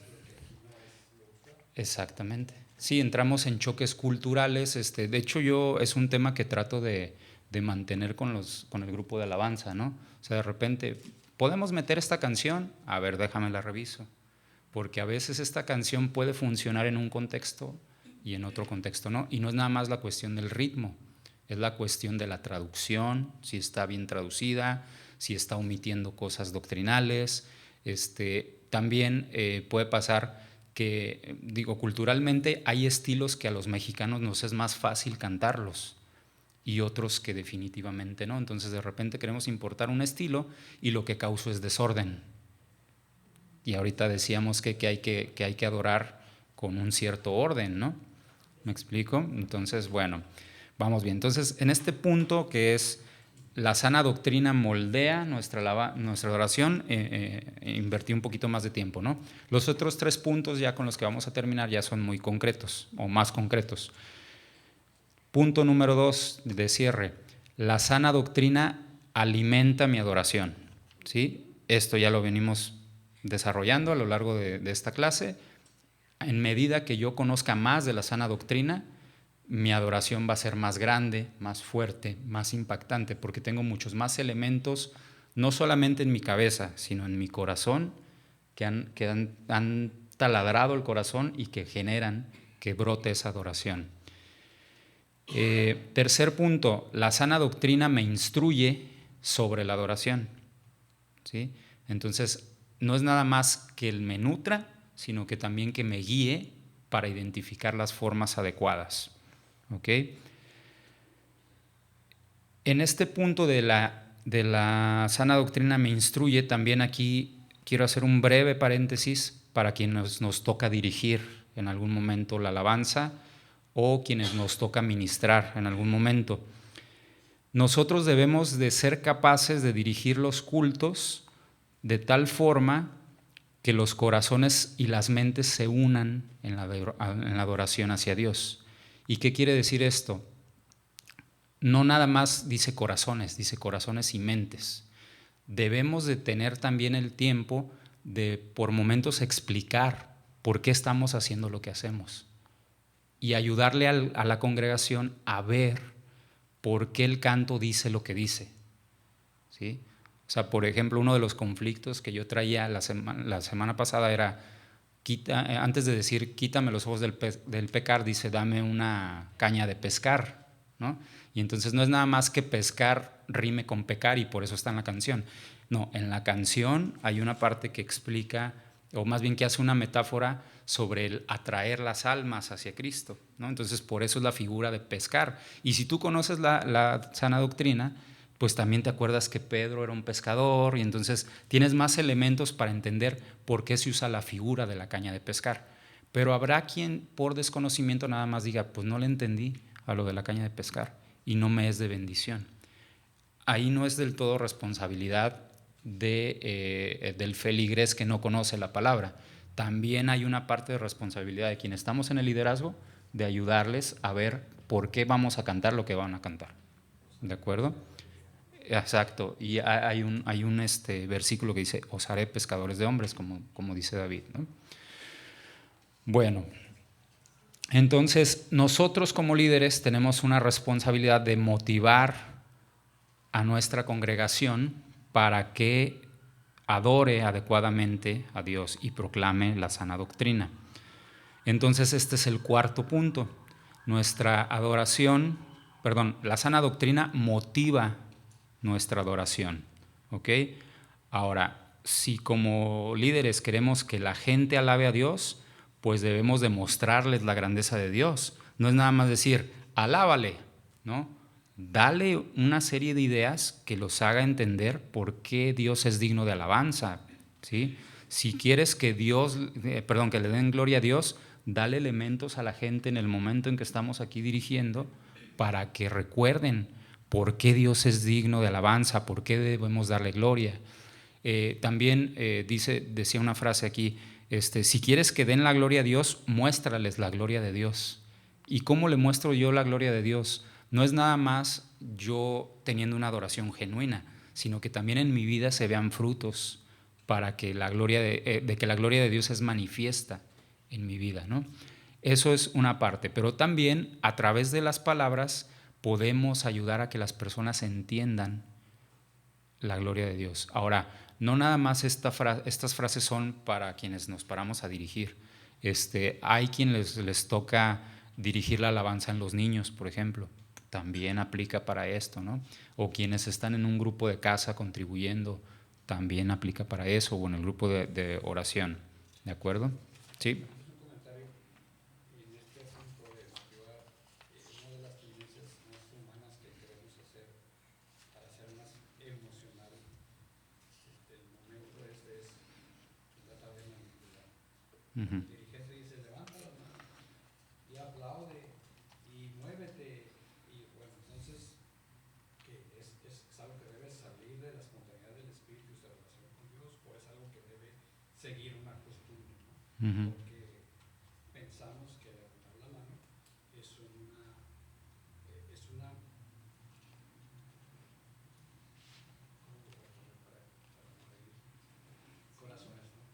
Exactamente. Sí, entramos en choques culturales. De hecho, yo es un tema que trato de mantener con el grupo de alabanza, ¿no? O sea, de repente, ¿podemos meter esta canción? A ver, déjame la reviso. Porque a veces esta canción puede funcionar en un contexto y en otro contexto no. Y no es nada más la cuestión del ritmo, es la cuestión de la traducción, si está bien traducida, si está omitiendo cosas doctrinales. También puede pasar que, culturalmente hay estilos que a los mexicanos nos es más fácil cantarlos y otros que definitivamente no. Entonces de repente queremos importar un estilo y lo que causa es desorden. Y ahorita decíamos que hay que adorar con un cierto orden, ¿no? ¿Me explico? Entonces, bueno, vamos bien. Entonces, en este punto que es la sana doctrina moldea nuestra oración, invertí un poquito más de tiempo, ¿no? Los otros 3 puntos ya con los que vamos a terminar ya son muy concretos o más concretos. Punto número 2 de cierre. La sana doctrina alimenta mi adoración, ¿sí? Esto ya lo venimos desarrollando a lo largo de esta clase. En medida que yo conozca más de la sana doctrina, mi adoración va a ser más grande, más fuerte, más impactante, porque tengo muchos más elementos, no solamente en mi cabeza, sino en mi corazón, que han taladrado el corazón y que generan que brote esa adoración. Tercer punto, la sana doctrina me instruye sobre la adoración, ¿sí? Entonces, no es nada más que me nutra, sino que también que me guíe para identificar las formas adecuadas. ¿Ok? En este punto de la sana doctrina me instruye, también aquí quiero hacer un breve paréntesis para quienes nos toca dirigir en algún momento la alabanza o quienes nos toca ministrar en algún momento. Nosotros debemos de ser capaces de dirigir los cultos de tal forma que los corazones y las mentes se unan en la adoración hacia Dios. ¿Y qué quiere decir esto? No nada más dice corazones y mentes. Debemos de tener también el tiempo de por momentos explicar por qué estamos haciendo lo que hacemos y ayudarle a la congregación a ver por qué el canto dice lo que dice, ¿sí? O sea, por ejemplo, uno de los conflictos que yo traía la semana pasada era, antes de decir quítame los ojos del pecar, dice dame una caña de pescar, ¿no? Y entonces no es nada más que pescar rime con pecar y por eso está en la canción. No, en la canción hay una parte que explica, o más bien que hace una metáfora sobre el atraer las almas hacia Cristo, ¿no? Entonces por eso es la figura de pescar. Y si tú conoces la sana doctrina, pues también te acuerdas que Pedro era un pescador y entonces tienes más elementos para entender por qué se usa la figura de la caña de pescar. Pero habrá quien por desconocimiento nada más diga, pues no le entendí a lo de la caña de pescar y no me es de bendición. Ahí no es del todo responsabilidad del feligrés que no conoce la palabra. También hay una parte de responsabilidad de quienes estamos en el liderazgo de ayudarles a ver por qué vamos a cantar lo que van a cantar. ¿De acuerdo? Exacto. Y hay un versículo que dice, os haré pescadores de hombres, como dice David, ¿no? Bueno, entonces nosotros como líderes tenemos una responsabilidad de motivar a nuestra congregación para que adore adecuadamente a Dios y proclame la sana doctrina. Entonces este es el cuarto punto. La sana doctrina motiva nuestra adoración, ¿ok? Ahora, si como líderes queremos que la gente alabe a Dios, pues debemos demostrarles la grandeza de Dios. No es nada más decir, alábale, ¿no? Dale una serie de ideas que los haga entender por qué Dios es digno de alabanza, ¿sí? Si quieres que que le den gloria a Dios, dale elementos a la gente en el momento en que estamos aquí dirigiendo para que recuerden por qué Dios es digno de alabanza, por qué debemos darle gloria. También decía una frase aquí, si quieres que den la gloria a Dios, muéstrales la gloria de Dios. ¿Y cómo le muestro yo la gloria de Dios? No es nada más yo teniendo una adoración genuina, sino que también en mi vida se vean frutos para que la gloria que la gloria de Dios es manifiesta en mi vida, ¿no? Eso es una parte, pero también a través de las palabras podemos ayudar a que las personas entiendan la gloria de Dios. Ahora, no nada más estas frases son para quienes nos paramos a dirigir. Hay quienes les toca dirigir la alabanza en los niños, por ejemplo. También aplica para esto, ¿no? O quienes están en un grupo de casa contribuyendo, también aplica para eso, o en el grupo de oración. ¿De acuerdo? Sí. Un comentario en este asunto de motivar, una de las tendencias más humanas que queremos hacer para ser más emocional, el momento es tratar de manipular. El dirigente dice, levanta las manos y aplaude y muévete. Y bueno, entonces, que es algo que debe salir de la espontaneidad del espíritu y su relación con Dios, o es algo que debe seguir una costumbre, ¿no? Porque pensamos que levantar la mano es una ¿cómo te voy a poner para no herir corazones, ¿no?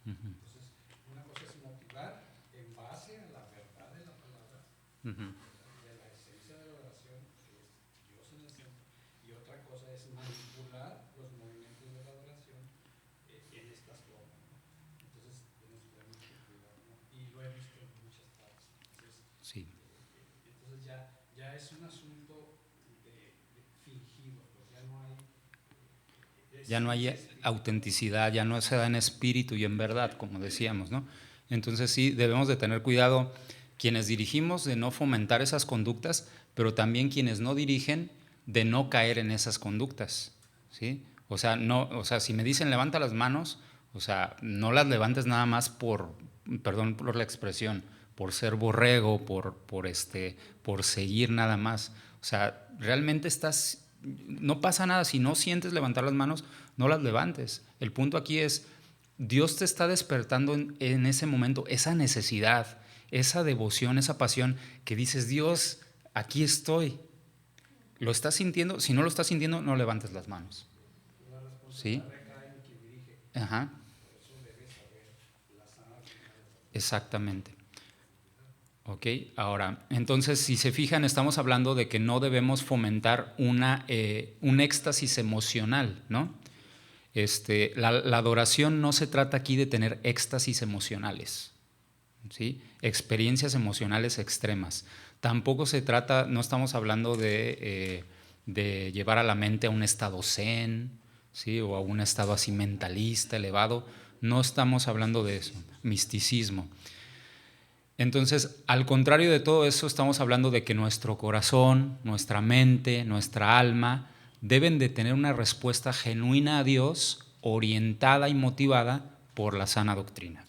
Entonces, una cosa es motivar en base a la verdad de la palabra, Ujú. de la esencia de la oración, que es Dios en el centro, y otra cosa es manipular los movimientos de la oración en estas formas, ¿no? Entonces, tenemos que tener mucho cuidado, ¿no? Y lo he visto en muchas partes. Sí. Entonces ya es un asunto de fingido, pues ya no hay Ya no hay esencia espiritual. autenticidad, ya no se da en espíritu y en verdad, como decíamos, ¿no? Entonces sí, debemos de tener cuidado quienes dirigimos de no fomentar esas conductas, pero también quienes no dirigen de no caer en esas conductas, ¿sí? O sea, no, o sea, si me dicen levanta las manos, o sea, no las levantes nada más por, perdón por la expresión, por ser borrego, por seguir nada más. O sea, realmente no pasa nada si no sientes levantar las manos, no las levantes. El punto aquí es, Dios te está despertando en ese momento esa necesidad, esa devoción, esa pasión que dices, Dios, aquí estoy. ¿Lo estás sintiendo? Si no lo estás sintiendo, no levantes las manos. La ¿Sí? responsabilidad recae en quien dirige. Ajá. Por eso debe saber la sana doctrina de la salvación. Exactamente. Ok, ahora, entonces si se fijan, estamos hablando de que no debemos fomentar un éxtasis emocional, ¿no? La adoración no se trata aquí de tener éxtasis emocionales, ¿sí? Experiencias emocionales extremas. Tampoco se trata, no estamos hablando de llevar a la mente a un estado zen, ¿sí? O a un estado así mentalista, elevado. No estamos hablando de eso, misticismo. Entonces, al contrario de todo eso, estamos hablando de que nuestro corazón, nuestra mente, nuestra alma deben de tener una respuesta genuina a Dios, orientada y motivada por la sana doctrina.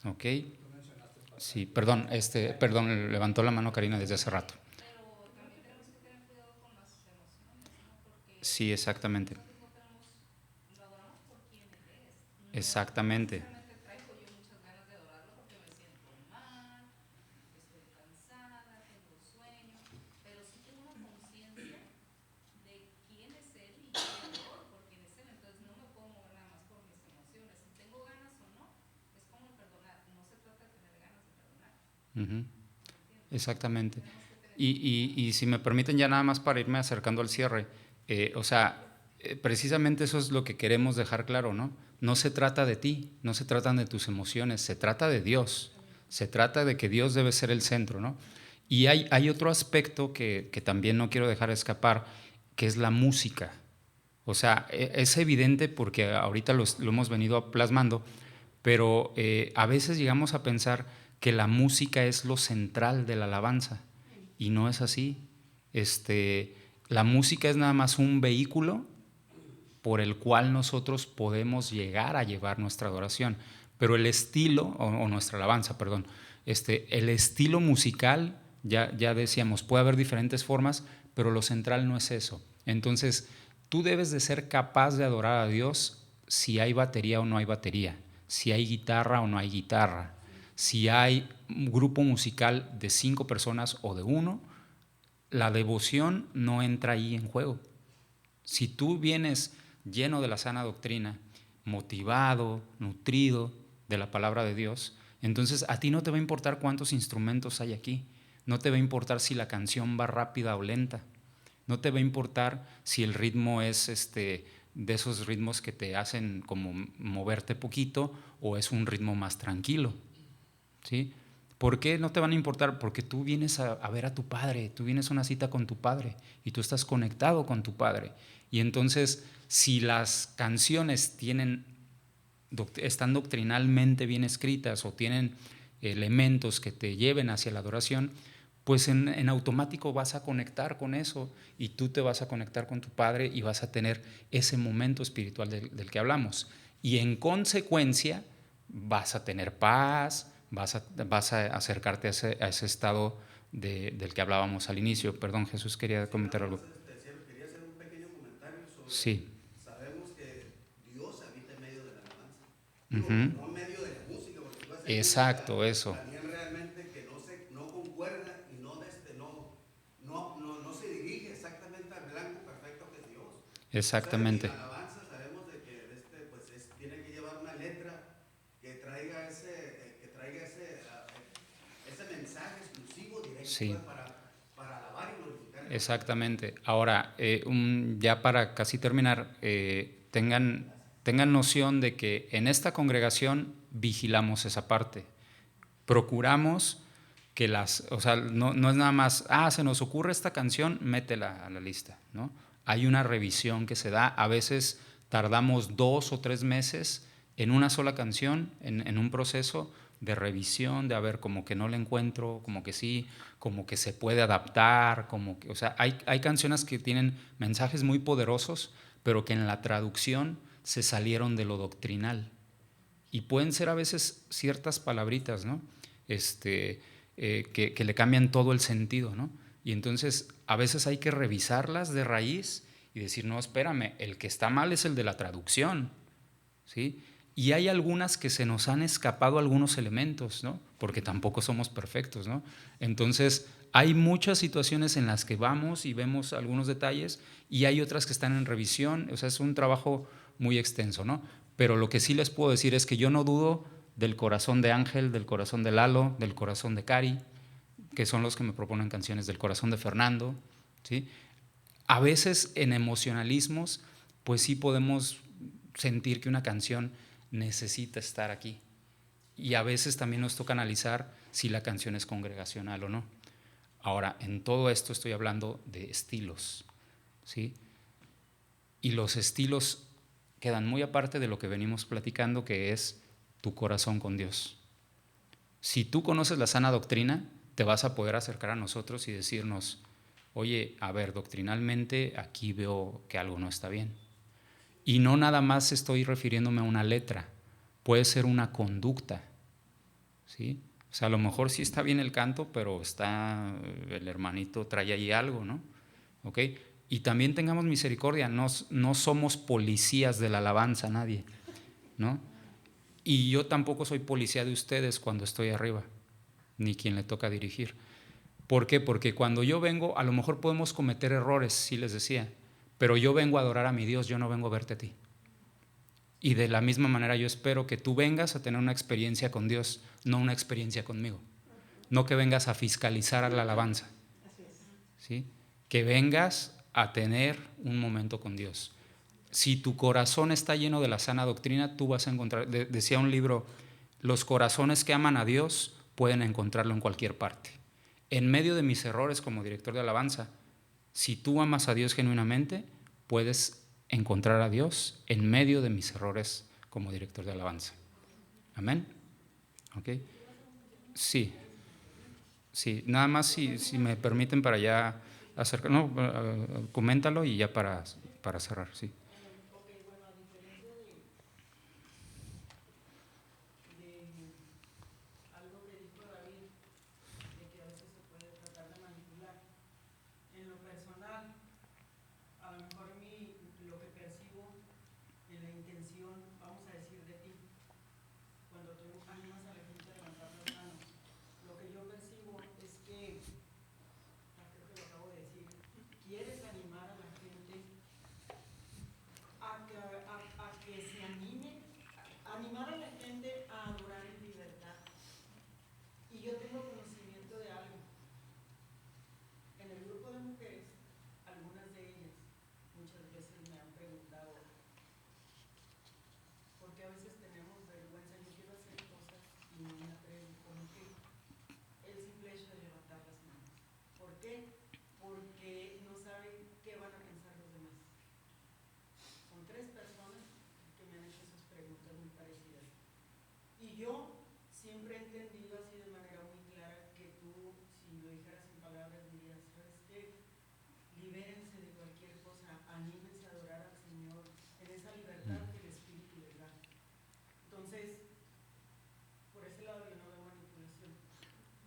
¿Ok? Tú mencionaste el Sí, pasaje de perdón, perdón, levantó la mano Karina desde hace rato. Pero también tenemos que tener cuidado con las emociones, ¿no? Porque Sí, exactamente, nosotros no tenemos, lo adoramos por quien Él es. No exactamente. necesariamente traigo yo muchas ganas de adorarlo porque me siento mal, estoy cansada, tengo sueño, pero sí tengo una conciencia de quién es Él y que adoro por quién es Él. Entonces no me puedo mover nada más por mis emociones. Si tengo ganas o no, es como el perdonar. No se trata de tener ganas de perdonar. Ujú, ¿Me entiendes? exactamente. Tenemos que tener Y, ese cuidado. y si me permiten ya nada más para irme acercando al cierre, o sea, precisamente eso es lo que queremos dejar claro, ¿no? No se trata de ti, no se tratan de tus emociones, se trata de Dios, se trata de que Dios debe ser el centro, ¿no? Y hay otro aspecto que también no quiero dejar escapar, que es la música. O sea, es evidente porque ahorita lo hemos venido plasmando, pero a veces llegamos a pensar que la música es lo central de la alabanza y no es así. La música es nada más un vehículo por el cual nosotros podemos llegar a llevar nuestra adoración, pero el estilo, o nuestra alabanza, perdón, el estilo musical, ya decíamos, puede haber diferentes formas, pero lo central no es eso. Entonces, tú debes de ser capaz de adorar a Dios si hay batería o no hay batería, si hay guitarra o no hay guitarra, si hay un grupo musical de 5 personas o de uno, la devoción no entra ahí en juego. Si tú vienes lleno de la sana doctrina, motivado, nutrido de la palabra de Dios, entonces a ti no te va a importar cuántos instrumentos hay aquí, no te va a importar si la canción va rápida o lenta, no te va a importar si el ritmo es de esos ritmos que te hacen como moverte poquito o es un ritmo más tranquilo, ¿sí? ¿Por qué no te van a importar? Porque tú vienes a ver a tu padre, tú vienes a una cita con tu padre y tú estás conectado con tu padre. Y entonces, si las canciones están doctrinalmente bien escritas o tienen elementos que te lleven hacia la adoración, pues en automático vas a conectar con eso y tú te vas a conectar con tu padre y vas a tener ese momento espiritual del que hablamos. Y en consecuencia vas a tener paz, vas a acercarte a ese estado del que hablábamos al inicio. Perdón, Jesús quería Sí, comentar nada algo. más quería hacer un pequeño comentario sobre, Sí. sabemos que Dios habita en medio de la alabanza. Digo, Ujú. no en medio de la música, porque tú vas a Exacto, música eso. también realmente que no concuerda y no se dirige exactamente al blanco perfecto que es Dios. O sea, y Exactamente. la alabanza sabemos de que pues tiene que llevar una letra que traiga ese mensaje exclusivo directo Sí. para alabar y glorificar a Dios. Exactamente. Ahora, ya para casi terminar, tengan noción de que en esta congregación vigilamos esa parte. Procuramos que o sea, no es nada más, se nos ocurre esta canción, métela a la lista, ¿no? Hay una revisión que se da. A veces tardamos 2 o 3 meses en una sola canción, en un proceso de revisión, de a ver, como que no la encuentro, como que sí, como que se puede adaptar, como que, o sea, hay canciones que tienen mensajes muy poderosos, pero que en la traducción se salieron de lo doctrinal. Y pueden ser a veces ciertas palabritas, ¿no? Que le cambian todo el sentido, ¿no? Y entonces a veces hay que revisarlas de raíz y decir, no, espérame, el que está mal es el de la traducción, ¿sí? Y hay algunas que se nos han escapado algunos elementos, ¿no? Porque tampoco somos perfectos, ¿no? Entonces hay muchas situaciones en las que vamos y vemos algunos detalles y hay otras que están en revisión. O sea, es un trabajo muy extenso, ¿no? Pero lo que sí les puedo decir es que yo no dudo del corazón de Ángel, del corazón de Lalo, del corazón de Cari, que son los que me proponen canciones, del corazón de Fernando, ¿sí? A veces en emocionalismos, pues sí podemos sentir que una canción necesita estar aquí. Y a veces también nos toca analizar si la canción es congregacional o no. Ahora, en todo esto estoy hablando de estilos, ¿sí? Y los estilos quedan muy aparte de lo que venimos platicando, que es tu corazón con Dios. Si tú conoces la sana doctrina, te vas a poder acercar a nosotros y decirnos, oye, a ver, doctrinalmente aquí veo que algo no está bien. Y no nada más estoy refiriéndome a una letra, puede ser una conducta, ¿sí? O sea, a lo mejor sí está bien el canto, pero el hermanito trae ahí algo, ¿no? ¿Ok? Y también tengamos misericordia, no somos policías de la alabanza nadie, ¿no? Y yo tampoco soy policía de ustedes cuando estoy arriba, ni quien le toca dirigir. ¿Por qué? Porque cuando yo vengo, a lo mejor podemos cometer errores, sí les decía, pero yo vengo a adorar a mi Dios, yo no vengo a verte a ti. Y de la misma manera yo espero que tú vengas a tener una experiencia con Dios, no una experiencia conmigo. No que vengas a fiscalizar a la alabanza, ¿sí? Que vengas a tener un momento con Dios. Si tu corazón está lleno de la sana doctrina, tú vas a encontrar, decía un libro, los corazones que aman a Dios pueden encontrarlo en cualquier parte. En medio de mis errores como director de alabanza, si tú amas a Dios genuinamente, puedes encontrar a Dios en medio de mis errores como director de alabanza. Amén. ¿Ok? Sí, sí, nada más si me permiten para ya acercar, no, coméntalo y ya para cerrar, sí.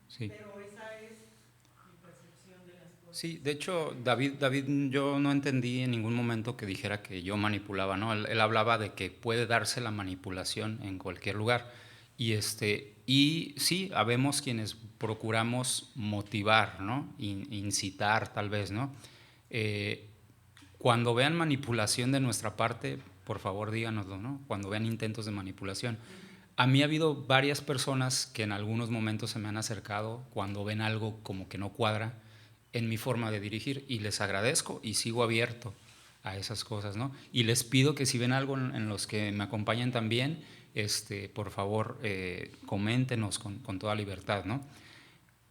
Sí. Pero esa es mi percepción de las cosas. Sí, de hecho, David, yo no entendí en ningún momento que dijera que yo manipulaba, ¿no? Él hablaba de que puede darse la manipulación en cualquier lugar. Y sí, habemos quienes procuramos motivar, ¿no? Incitar, tal vez, ¿no? Cuando vean manipulación de nuestra parte, por favor díganoslo, ¿no? Cuando vean intentos de manipulación. A mí ha habido varias personas que en algunos momentos se me han acercado cuando ven algo como que no cuadra en mi forma de dirigir, y les agradezco y sigo abierto a esas cosas, ¿no? Y les pido que si ven algo en los que me acompañan también, por favor, coméntenos con toda libertad, ¿no?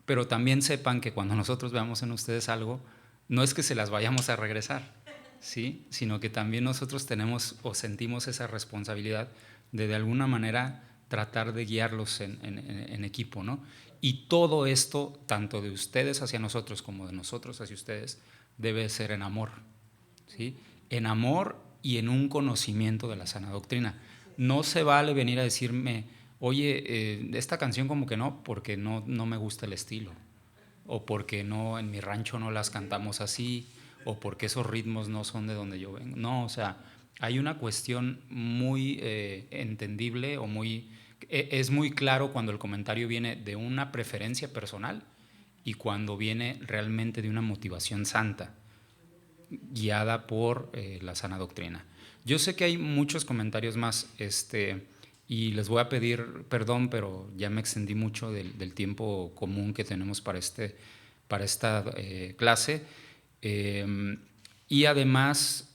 Pero también sepan que cuando nosotros veamos en ustedes algo, no es que se las vayamos a regresar, ¿sí? Sino que también nosotros tenemos o sentimos esa responsabilidad de alguna manera tratar de guiarlos en equipo, ¿no? Y todo esto, tanto de ustedes hacia nosotros como de nosotros hacia ustedes, debe ser en amor, ¿sí? En amor y en un conocimiento de la sana doctrina. No se vale venir a decirme, oye, esta canción como que no, porque no me gusta el estilo, o porque no, en mi rancho no las cantamos así, o porque esos ritmos no son de donde yo vengo. No, o sea, hay una cuestión muy entendible o es muy claro cuando el comentario viene de una preferencia personal y cuando viene realmente de una motivación santa, guiada por la sana doctrina. Yo sé que hay muchos comentarios más, y les voy a pedir perdón, pero ya me extendí mucho del tiempo común que tenemos para esta clase. Y además,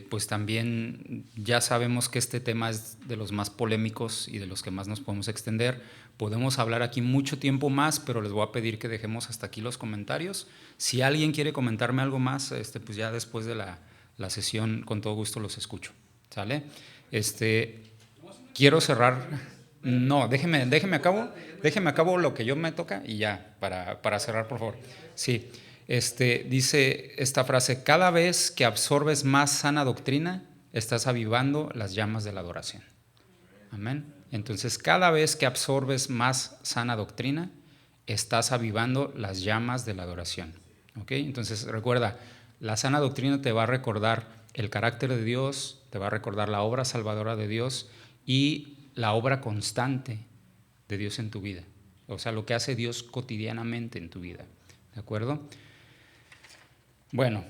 pues también ya sabemos que este tema es de los más polémicos y de los que más nos podemos extender. Podemos hablar aquí mucho tiempo más, pero les voy a pedir que dejemos hasta aquí los comentarios. Si alguien quiere comentarme algo más, pues ya después de la sesión, con todo gusto los escucho. ¿Sale? Quiero cerrar. No, déjeme acabo lo que yo me toca y ya, para cerrar, por favor. Sí. Dice esta frase: cada vez que absorbes más sana doctrina, estás avivando las llamas de la adoración. Amén. Entonces, cada vez que absorbes más sana doctrina, estás avivando las llamas de la adoración. ¿Ok? Entonces, recuerda, la sana doctrina te va a recordar el carácter de Dios, te va a recordar la obra salvadora de Dios y la obra constante de Dios en tu vida. O sea, lo que hace Dios cotidianamente en tu vida. ¿De acuerdo? Bueno,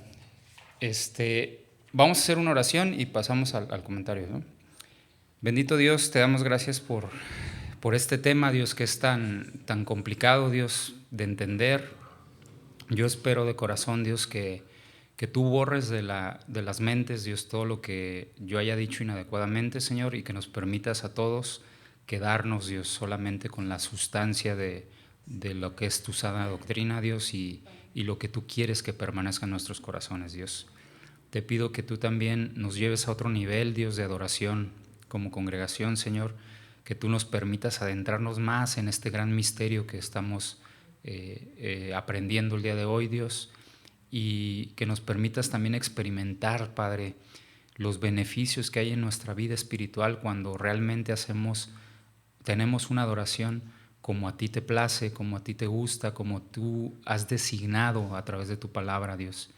vamos a hacer una oración y pasamos al comentario, ¿no? Bendito Dios, te damos gracias por este tema, Dios, que es tan complicado, Dios, de entender. Yo espero de corazón, Dios, que tú borres de las mentes, Dios, todo lo que yo haya dicho inadecuadamente, Señor, y que nos permitas a todos quedarnos, Dios, solamente con la sustancia de lo que es tu sana doctrina, Dios, y lo que tú quieres que permanezca en nuestros corazones, Dios. Te pido que tú también nos lleves a otro nivel, Dios, de adoración como congregación, Señor, que tú nos permitas adentrarnos más en este gran misterio que estamos aprendiendo el día de hoy, Dios, y que nos permitas también experimentar, Padre, los beneficios que hay en nuestra vida espiritual cuando realmente tenemos una adoración como a ti te place, como a ti te gusta, como tú has designado a través de tu palabra, Dios.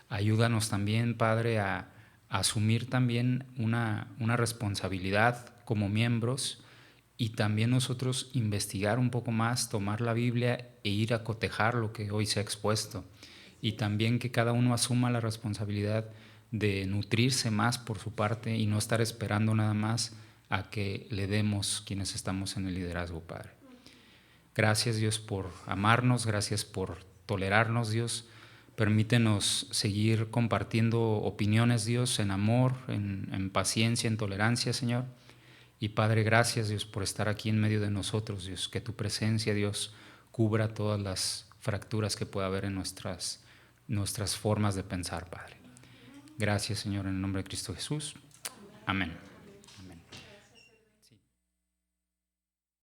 Ayúdanos también, Padre, a asumir también una responsabilidad como miembros y también nosotros investigar un poco más, tomar la Biblia e ir a cotejar lo que hoy se ha expuesto. Y también que cada uno asuma la responsabilidad de nutrirse más por su parte y no estar esperando nada más a que le demos quienes estamos en el liderazgo, Padre. Gracias, Dios, por amarnos, gracias por tolerarnos, Dios. Permítenos seguir compartiendo opiniones, Dios, en amor, en paciencia, en tolerancia, Señor. Y Padre, gracias, Dios, por estar aquí en medio de nosotros, Dios. Que tu presencia, Dios, cubra todas las fracturas que pueda haber en nuestras formas de pensar, Padre. Gracias, Señor, en el nombre de Cristo Jesús. Amén.